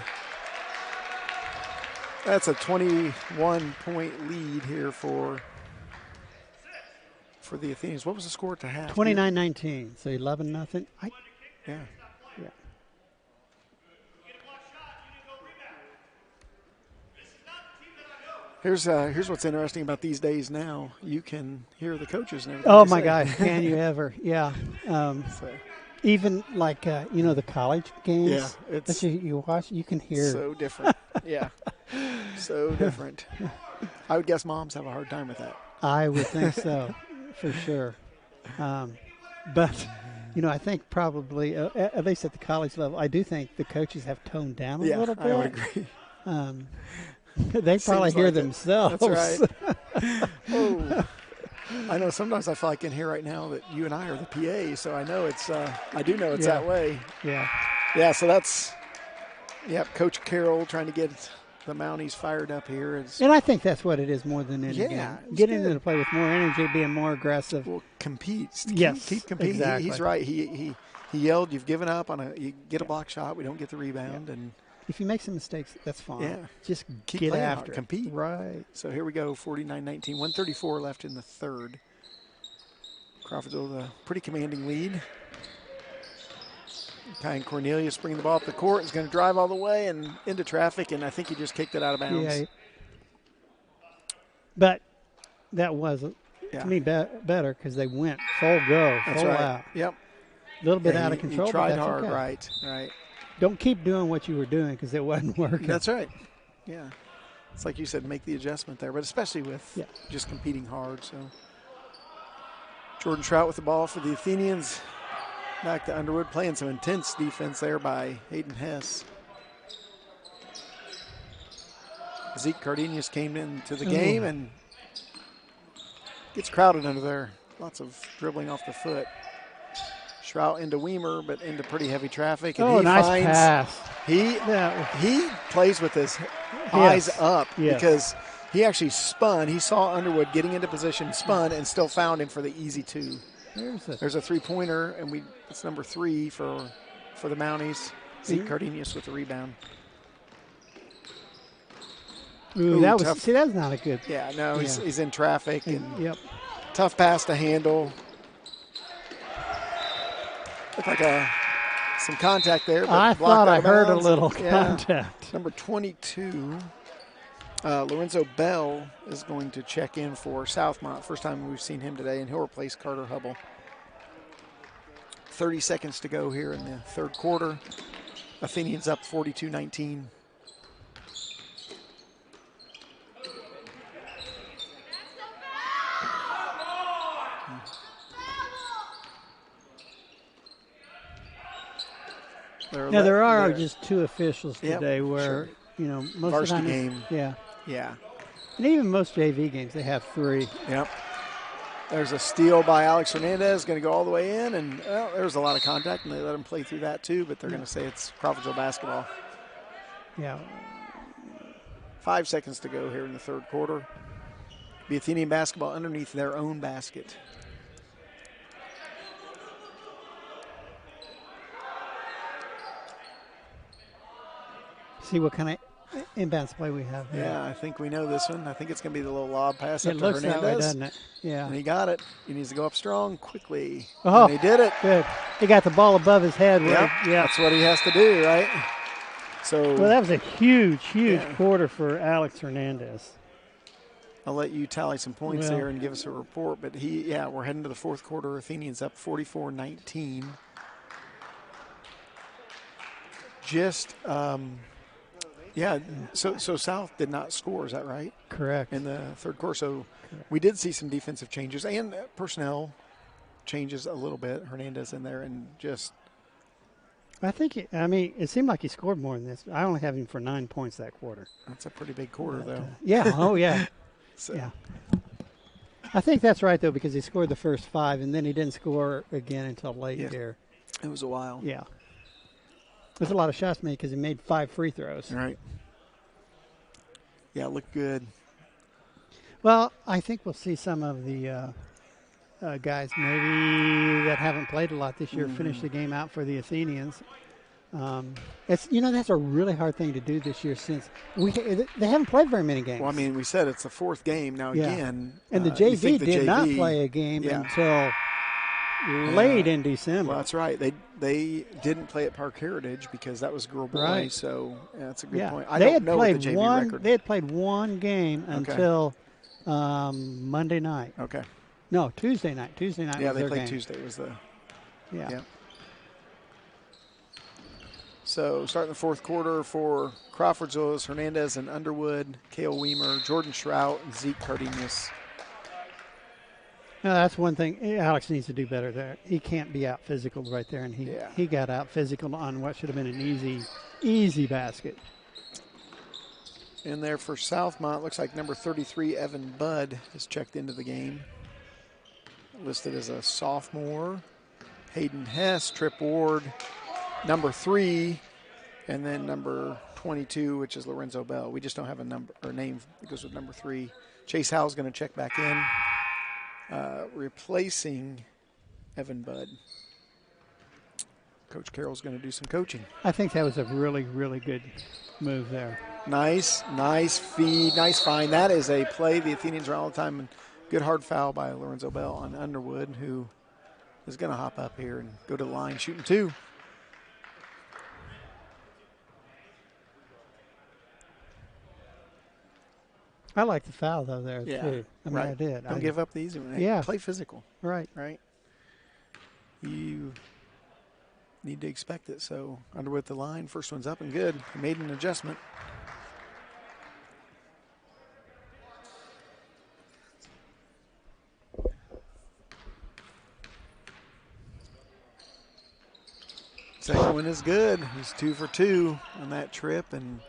That's a 21-point lead here for the Athenians. What was the score at the half? 29-19, so 11-0. Yeah. Here's what's interesting about these days now. You can hear the coaches and everything. Oh, my gosh, can you ever? Yeah. Even like, the college games that you watch, you can hear. So different. Yeah. So different. I would guess moms have a hard time with that. I would think so, for sure. But, I think probably, at least at the college level, I do think the coaches have toned down a little bit. I would agree. They probably hear themselves. That's right. I know sometimes I feel like in here right now that you and I are the PA, so I know I do know it's that way. Yeah. Yeah, so that's, Coach Carroll trying to get the Mounties fired up here. And I think that's what it is more than anything. Yeah. Getting into the play with more energy, being more aggressive. Well, compete. Keep competing. Exactly. He's right. He yelled, "You've given up on you get a block shot. We don't get the rebound." And if you make some mistakes, that's fine. Yeah. Just keep get playing after it. Compete. Right. So here we go, 49-19, 134 left in the third. Crawfordsville with a pretty commanding lead. Ty Cornelius bringing the ball up the court. Is going to drive all the way and into traffic, and I think he just kicked it out of bounds. Yeah. But that wasn't, to me, better because they went full go, full out. Yep. A little bit out of control. He tried but that's hard, okay. Right. Don't keep doing what you were doing because it wasn't working. That's right. Yeah. It's like you said, make the adjustment there, but especially with just competing hard. So Jordan Trout with the ball for the Athenians. Back to Underwood, playing some intense defense there by Hayden Hess. Zeke Cardenius came into the game and gets crowded under there. Lots of dribbling off the foot. Trout into Weimer, but into pretty heavy traffic. And nice pass. He plays with his eyes up because he actually spun. He saw Underwood getting into position, spun, and still found him for the easy 2. There's a three-pointer, and it's number 3 for the Mounties. Zeke Cardenius with the rebound. Ooh, that's not a good. Yeah, no, he's in traffic and tough pass to handle. Looked like some contact there. But I thought I heard a little contact. Number 22, Lorenzo Bell is going to check in for Southmont. First time we've seen him today, and he'll replace Carter Hubble. 30 seconds to go here in the third quarter. Athenians up 42-19. Now, there are just 2 officials today where, most varsity of the time. Game. Yeah. And even most JV games, they have 3. Yep. There's a steal by Alex Hernandez, going to go all the way in, and there's a lot of contact, and they let him play through that too, but they're going to say it's Crawfordsville basketball. Yeah. 5 seconds to go here in the third quarter. The Athenian basketball underneath their own basket. See what kind of inbounds play we have here. Yeah, I think we know this one. I think it's going to be the little lob pass It up to looks Hernandez. that way, doesn't it? Yeah. And he got it. He needs to go up strong quickly. Oh, and he did it. Good. He got the ball above his head. Yep. Yeah. That's what he has to do, right? So Well, that was a huge quarter for Alex Hernandez. I'll let you tally some points Well, there and give us a report. But we're heading to the fourth quarter. Athenians up 44-19. Just, so South did not score, is that right? Correct. In the third quarter. So we did see some defensive changes and personnel changes a little bit. Hernandez in there and just. I think, it seemed like he scored more than this. I only have him for 9 points that quarter. That's a pretty big quarter, though. Yeah. Oh, yeah. So. Yeah. I think that's right, though, because he scored the first 5, and then he didn't score again until late there. It was a while. Yeah. There's a lot of shots made because he made 5 free throws. Right. Yeah, it looked good. Well, I think we'll see some of the guys maybe that haven't played a lot this year finish the game out for the Athenians. That's a really hard thing to do this year since they haven't played very many games. Well, we said it's the fourth game now again. And the JV did not play a game until late in December. Well, that's right. They didn't play at Park Heritage because that was girl boy. Right. So that's a good point. I don't know what the JV record. They had played one game until Monday night. Okay. No, Tuesday night. Tuesday night. Yeah, was they their played game. Tuesday. Was the. Yeah. So starting the fourth quarter for Crawfordsville is Hernandez and Underwood, Cale Weimer, Jordan Shrout, and Zeke Cardenas. No, that's one thing Alex needs to do better there. He can't be out physical right there, and he got out physical on what should have been an easy basket. In there for Southmont, looks like number 33, Evan Budd, has checked into the game. Listed as a sophomore. Hayden Hess, Trip Ward, number 3, and then number 22, which is Lorenzo Bell. We just don't have a number or name that goes with number 3. Chase Howell's going to check back in. Replacing Evan Budd. Coach Carroll's going to do some coaching. I think that was a really, really good move there. Nice feed, nice find. That is a play the Athenians are all the time. And good hard foul by Lorenzo Bell on Underwood, who is going to hop up here and go to the line shooting 2. I like the foul, though, there, too. Right. I did. Don't give up the easy one. Yeah. Play physical. Right. You need to expect it. So Underwood at the line. First one's up and good. He made an adjustment. Second one is good. He's 2 for 2 on that trip, and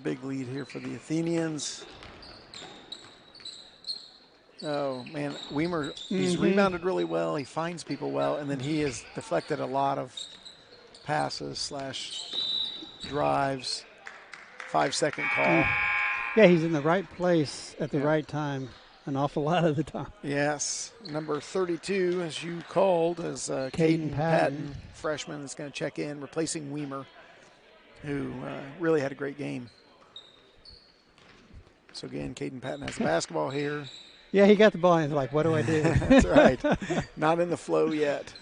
big lead here for the Athenians. Oh, man, Weimer, he's rebounded really well. He finds people well, and then he has deflected a lot of passes / drives. 5-second call. Yeah, he's in the right place at the right time an awful lot of the time. Yes. Number 32, as you called, is Caden Patton, freshman, that's going to check in, replacing Weimer, who really had a great game. So, again, Caden Patton has the basketball here. Yeah, he got the ball and he's like, what do I do? That's right. Not in the flow yet.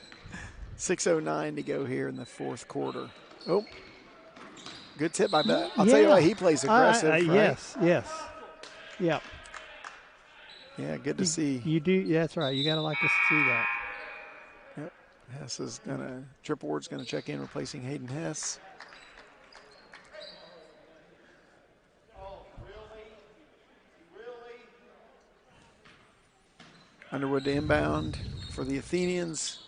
6:09 to go here in the fourth quarter. Oh, good tip by Bet. I'll tell you what, he plays aggressive, right? Yes. Yeah. Yeah, good to see. You do. Yeah, that's right. You got to like to see that. Yep. Hess is going to, Trip Ward's going to check in, replacing Hayden Hess. Underwood to inbound for the Athenians.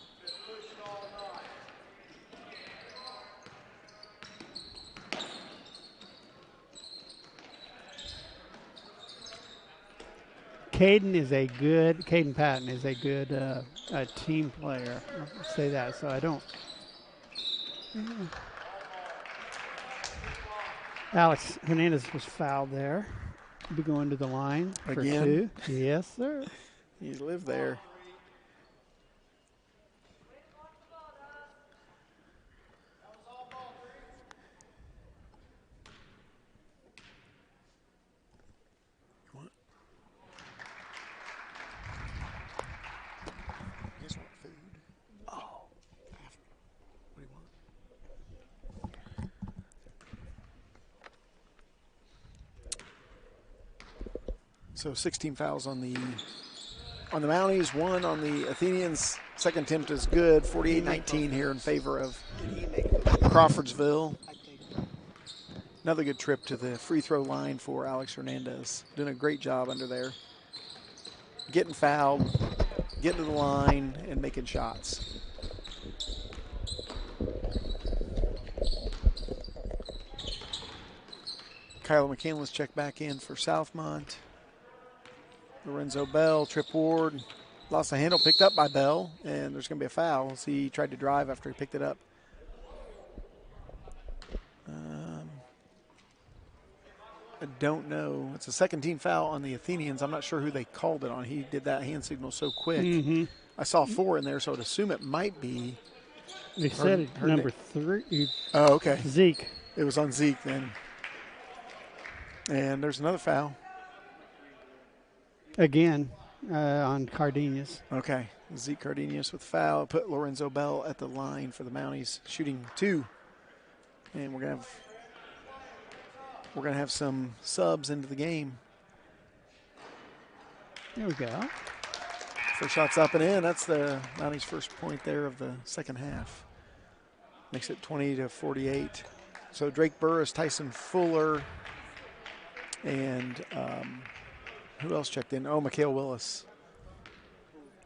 Caden Patton is a good team player. I'll say that. So I don't. Yeah. Alex Hernandez was fouled there. He'll be going to the line for Again? 2. Yes, sir. You live there. So 16 fouls on the Mounties, 1 on the Athenians. Second attempt is good. 48-19 here in favor of Crawfordsville. Another good trip to the free throw line for Alex Hernandez. Doing a great job under there. Getting fouled, getting to the line, and making shots. Kyler McCandless checked back in for Southmont. Lorenzo Bell, Trip Ward, lost the handle, picked up by Bell, and there's going to be a foul as he tried to drive after he picked it up. I don't know. It's a second-team foul on the Athenians. I'm not sure who they called it on. He did that hand signal so quick. Mm-hmm. I saw 4 in there, so I'd assume it might be. They said it, number 3. Oh, okay. Zeke. It was on Zeke then. And there's another foul. Again, on Cardenas. Okay. Zeke Cardenas with foul. Put Lorenzo Bell at the line for the Mounties, shooting 2. And we're gonna have some subs into the game. There we go. First shot's up and in. That's the Mounties' first point there of the second half. Makes it 20-48. So Drake Burris, Tyson Fuller, and who else checked in? Oh, Mikhail Willis.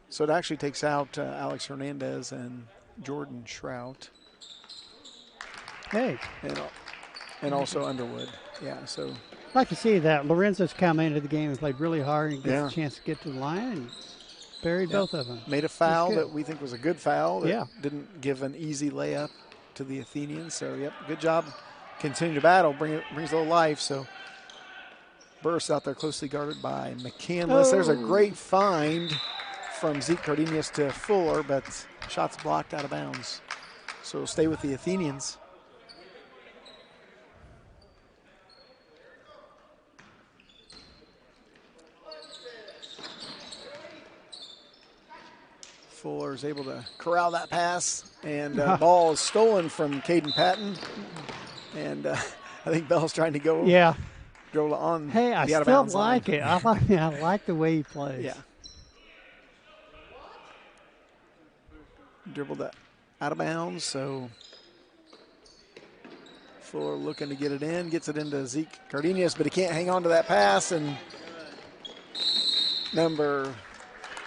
So it actually takes out Alex Hernandez and Jordan Shrout. Hey. And also Underwood. Yeah, so. I'd like to see that. Lorenzo's come into the game and played really hard and gets Yeah. a chance to get to the line and buried both of them. Made a foul that we think was a good foul. That Yeah. Didn't give an easy layup to the Athenians. So, yep, good job. Continue to battle. Brings a little life. So, Burris out there closely guarded by McCandless. Oh. There's a great find from Zeke Cardenas to Fuller, but shots blocked out of bounds. So, we'll stay with the Athenians. Fuller is able to corral that pass, and ball is stolen from Caden Patton. And I think Bell's trying to go dribble on Hey, I the out of still bounds line. like it. I like the way he plays. Yeah. Dribbled that out of bounds, so Fuller looking to get it in, gets it into Zeke Cardenas, but he can't hang on to that pass, and number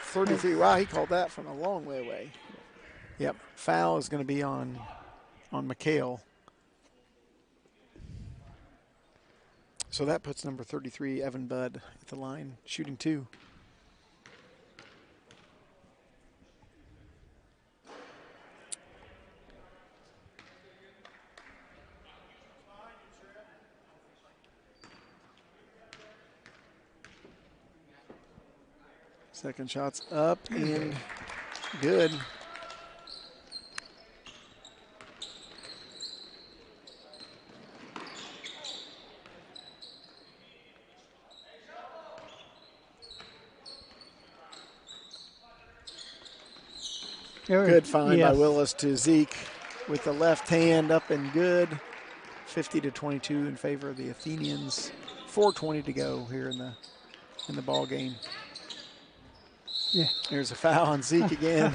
33, wow, he called that from a long way away. Yep, foul is going to be on McHale. So that puts number 33, Evan Budd, at the line, shooting 2. Second shot's up and good. Good find by Willis to Zeke with the left hand up and good. 50-22 in favor of the Athenians. 4:20 to go here in the ball game. Yeah. There's a foul on Zeke again.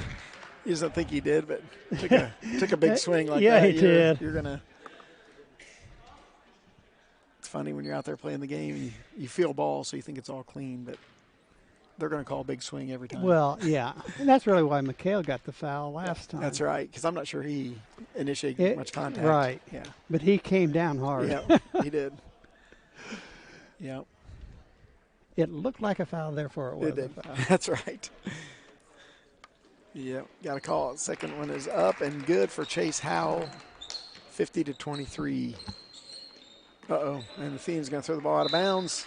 He doesn't think he did, but took a big swing like that. Yeah, he did. You're gonna. It's funny when you're out there playing the game, you feel ball, so you think it's all clean, but they're going to call a big swing every time. Well, yeah, and that's really why McHale got the foul last time. That's right, because I'm not sure he initiated much contact. Right. Yeah. But he came down hard. Yeah, he did. Yep. It looked like a foul, therefore it was It did. a foul. That's right. Yep, got to call it. Second one is up and good for Chase Howell, 50-23. Uh-oh, and the Athenians going to throw the ball out of bounds.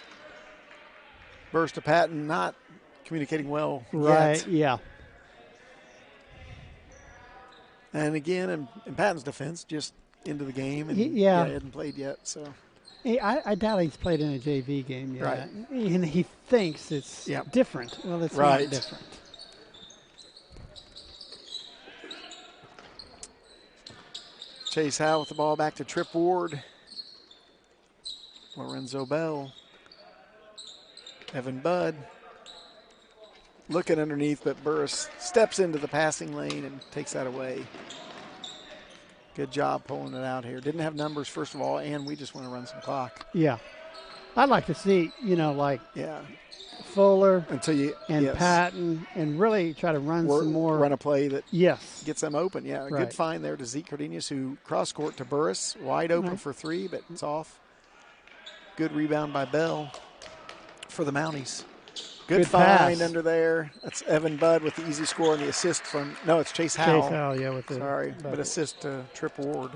Burst to Patton, not communicating well Right, yet. yeah. And again, in Patton's defense, just into the game. And Yeah. He hadn't played yet, so. I doubt he's played in a JV game yet. Right. And he thinks it's different. Well, it's Right. not different. Chase Howe with the ball back to Trip Ward. Lorenzo Bell. Evan Budd. Looking underneath, but Burris steps into the passing lane and takes that away. Good job pulling it out here. Didn't have numbers, first of all, and we just want to run some clock. Yeah. I'd like to see, Fuller and Patton and really try to run some more. Run a play that gets them open. Yeah, a good find there to Zeke Cardenas, who cross-court to Burris. Wide open for three, but it's off. Good rebound by Bell for the Mounties. Good find pass under there. That's Evan Budd with the easy score and the assist from – no, it's Chase Howell. Chase Howell, with the – sorry, but assist to Trip Ward.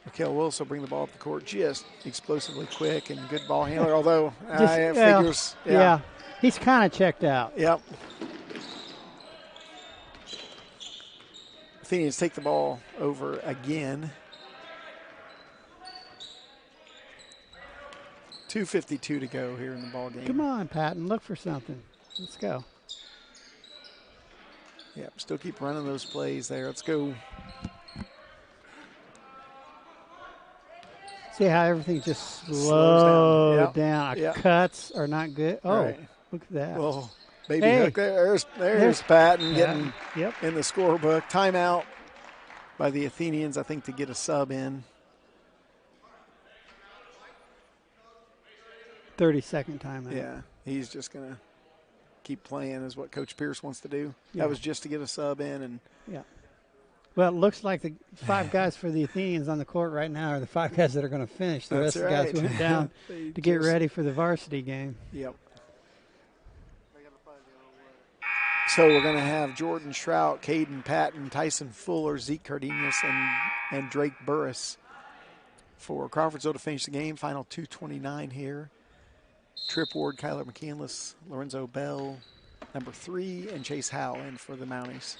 Mikhail Wilson will bring the ball up the court just explosively quick and good ball handler, although figures. Yeah, he's kind of checked out. Yep. Athenians take the ball over again. 2:52 to go here in the ball game. Come on, Patton, look for something. Let's go. Yep, still keep running those plays there. Let's go. See how everything just slows down. Yep. Cuts are not good. Oh, right. Look at that. Well, baby hook. There's Patton getting in the scorebook. Timeout by the Athenians, I think, to get a sub in. 30-second timeout. Yeah, he's just going to keep playing is what Coach Pierce wants to do. Yeah. That was just to get a sub in. And well, it looks like the 5 guys for the Athenians on the court right now are the 5 guys that are going to finish. The rest of the guys went down to get ready for the varsity game. Yep. So we're going to have Jordan Shrout, Caden Patton, Tyson Fuller, Zeke Cardenas, and Drake Burris for Crawfordsville to finish the game. Final 2:29 here. Trip Ward, Kyler McCandless, Lorenzo Bell, number 3, and Chase Howell in for the Mounties.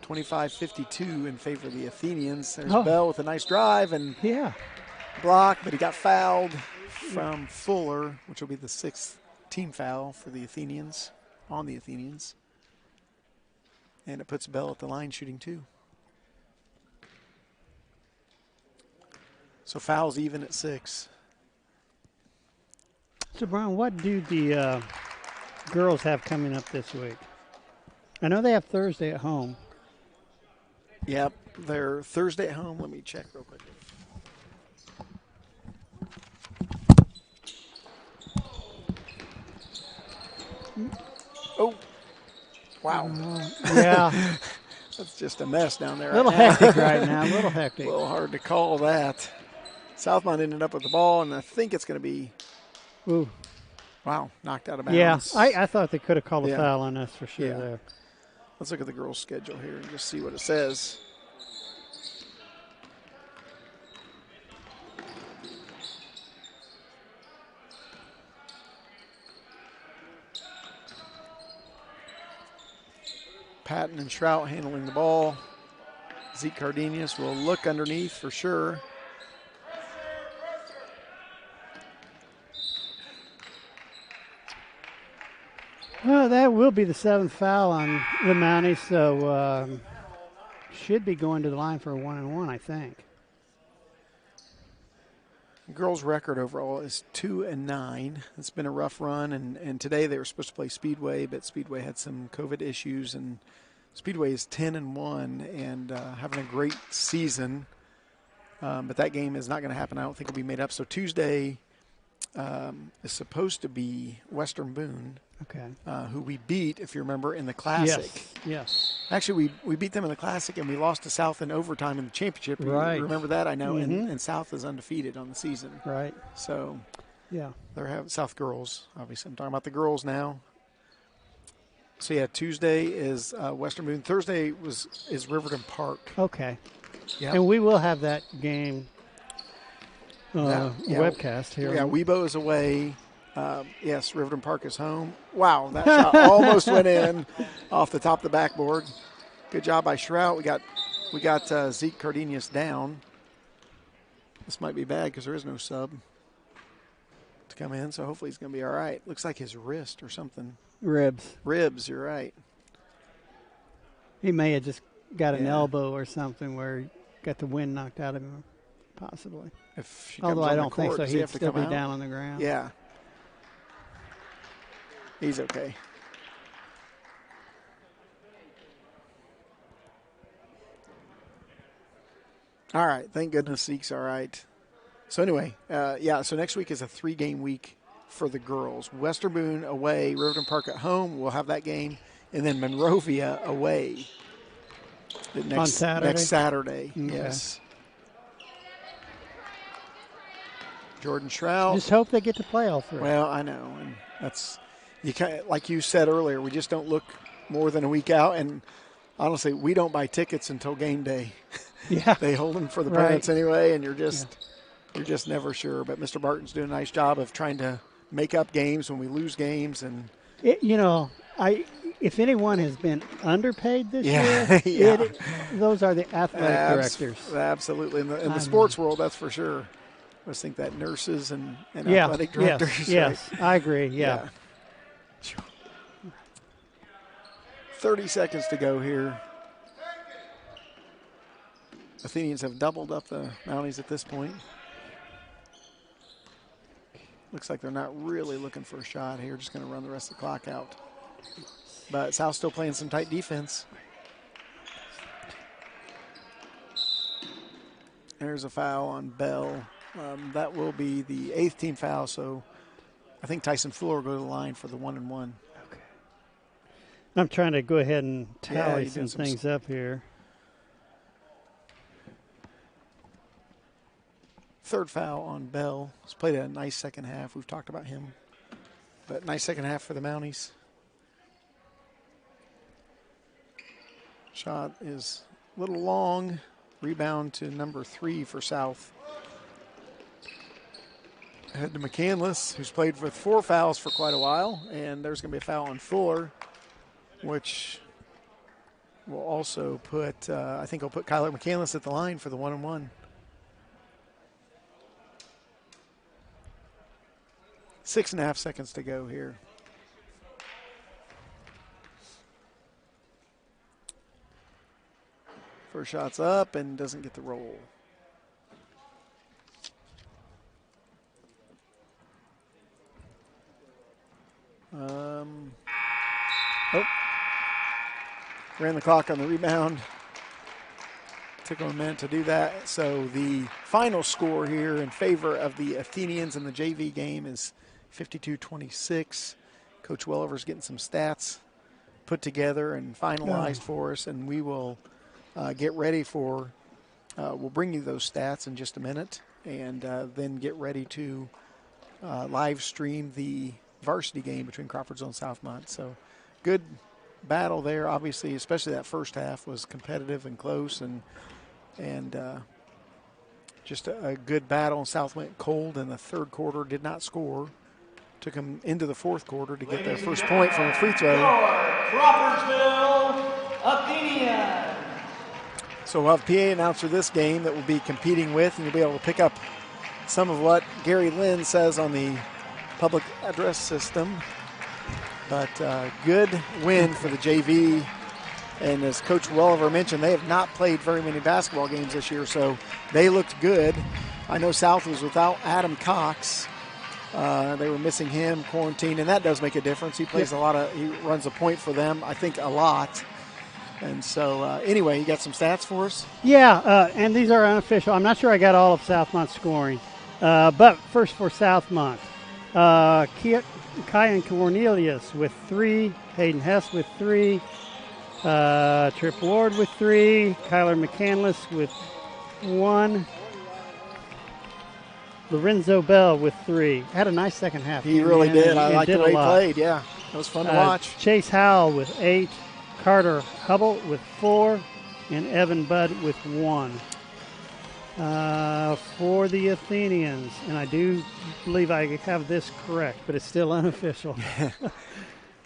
(25-52) in favor of the Athenians. There's Bell with a nice drive and block, but he got fouled from Fuller, which will be the 6th team foul for the Athenians, on the Athenians. And it puts Bell at the line shooting 2. So fouls even at 6. So, Brian, what do the girls have coming up this week? I know they have Thursday at home. Yep, they're Thursday at home. Let me check real quick. Oh, wow. Yeah. That's just a mess down there. A little hectic right now, a little hectic. A little hard to call that. Southmont ended up with the ball, and I think it's going to be, knocked out of bounds. Yeah, I thought they could have called a foul on us for sure there. Let's look at the girls' schedule here and just see what it says. Patton and Shrout handling the ball. Zeke Cardenas will look underneath for sure. Well, that will be the 7th foul on the Mounties, so should be going to the line for a 1-and-1, I think. Girls' record overall is 2-9. It's been a rough run, and today they were supposed to play Speedway, but Speedway had some COVID issues, and Speedway is 10-1 and having a great season. But that game is not going to happen. I don't think it'll be made up. So Tuesday, is supposed to be Western Boone, Okay. who we beat, if you remember, in the Classic. Yes. Actually, we beat them in the Classic, and we lost to South in overtime in the championship. Right. You remember that? I know. Mm-hmm. And South is undefeated on the season. Right. So, yeah, they're having South girls. Obviously, I'm talking about the girls now. So, yeah, Tuesday is Western Boone. Thursday is Riverton Park. Okay. Yeah. And we will have that game webcast here. Yeah, Weibo is away. Yes, Riverton Park is home. Wow, that shot almost went in off the top of the backboard. Good job by Shrout. We got Zeke Cardenas down. This might be bad because there is no sub to come in, so hopefully he's going to be all right. Looks like his wrist or something. Ribs, you're right. He may have just got an elbow or something where he got the wind knocked out of him, possibly. If she Although comes I on don't the court, think so. does he He'd have to still come be out? down on the ground. Yeah. He's okay. All right. Thank goodness Zeke's all right. So anyway, so next week is a 3-game week for the girls. Western Boone away, Riverton Park at home. We'll have that game. And then Monrovia away. On Saturday? Next Saturday, okay. Yes. Jordan Shrout. Just hope they get to play all three. Well, I know. And that's, like you said earlier, we just don't look more than a week out. And honestly, we don't buy tickets until game day. Yeah. They hold them for the parents anyway, and you're just never sure. But Mr. Barton's doing a nice job of trying to make up games when we lose games. And if anyone has been underpaid this year, those are the athletic directors. Absolutely. In the sports world, that's for sure. I just think that nurses and athletic directors. Yes, right? I agree. Yeah. 30 seconds to go here. Athenians have doubled up the Mounties at this point. Looks like they're not really looking for a shot here. Just going to run the rest of the clock out. But South's still playing some tight defense. There's a foul on Bell. That will be the 8th team foul, so I think Tyson Fuller will go to the line for the 1-and-1. Okay. I'm trying to go ahead and tally some things up here. Third foul on Bell. He's played a nice second half. We've talked about him. But nice second half for the Mounties. Shot is a little long. Rebound to number 3 for South. Head to McCandless, who's played with 4 fouls for quite a while. And there's going to be a foul on Fuller, which will also put, I think he'll put Kyler McCandless at the line for the 1-and-1. 6.5 seconds to go here. First shot's up and doesn't get the roll. Ran the clock on the rebound. Took him a minute to do that. So the final score here in favor of the Athenians in the JV game is 52-26. Coach Welliver's getting some stats put together and finalized for us, and we will get ready for we'll bring you those stats in just a minute, and then get ready to live stream the varsity game between Crawfordsville and Southmont. So good battle there, obviously, especially that first half was competitive and close, and just a good battle. South went cold in the third quarter, did not score. Took them into the fourth quarter to get their first point from a free throw. Crawfordsville Athenians. So we'll have PA announcer this game that we'll be competing with, and you'll be able to pick up some of what Gary Lynn says on the public address system. But good win for the JV. And as Coach Welliver mentioned, they have not played very many basketball games this year, so they looked good. I know South was without Adam Cox. They were missing him, quarantine, and that does make a difference. He plays he runs a point for them, I think, a lot. And so, anyway, you got some stats for us? Yeah, and these are unofficial. I'm not sure I got all of Southmont's scoring. But first for Southmont, Kyan Cornelius with 3. Hayden Hess with 3. Trip Ward with 3. Kyler McCandless with 1. Lorenzo Bell with 3. Had a nice second half. He really did. I liked the way he played. Yeah, it was fun to watch. Chase Howell with 8. Carter Hubble with 4. And Evan Budd with 1. For the Athenians, and I do believe I have this correct, but it's still unofficial.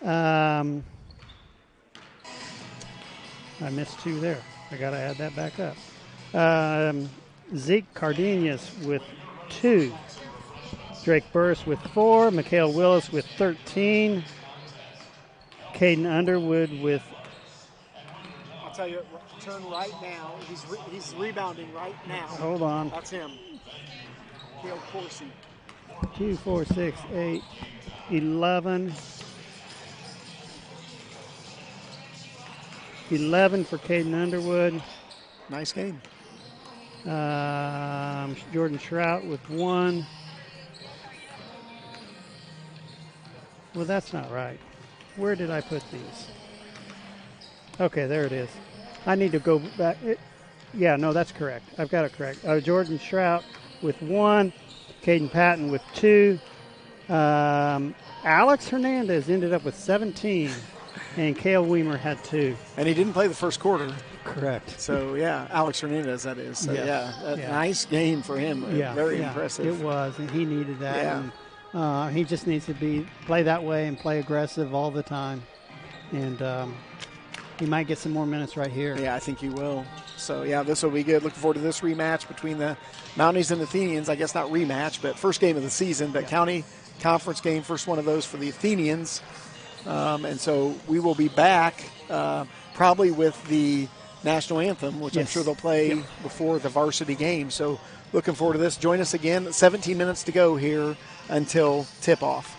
I missed 2 there. I got to add that back up. Zeke Cardenas with 2. Drake Burris with 4. Mikhail Willis with 13. Caden Underwood with... I'll tell you, turn right now. He's rebounding right now. Hold on. That's him. Cale Corsi. 2, 4, 6, 8, 11. 11 for Caden Underwood. Nice game. Jordan Trout with 1. Well, that's not right. Where did I put these? Okay, there it is. I need to go back. Yeah, no, that's correct. I've got it correct. Jordan Trout with 1. Caden Patton with 2. Alex Hernandez ended up with 17. And Cale Weimer had 2. And he didn't play the first quarter. Correct. So, yeah, Alex Hernandez, that is. So, nice game for him. Very impressive. It was, and he needed that. Yeah. And, he just needs to play that way and play aggressive all the time. And he might get some more minutes right here. Yeah, I think he will. So, yeah, this will be good. Looking forward to this rematch between the Mounties and Athenians. I guess not rematch, but first game of the season. But county conference game, first one of those for the Athenians. And so we will be back probably with the national anthem, which I'm sure they'll play before the varsity game. So looking forward to this. Join us again. 17 minutes to go here until tip-off.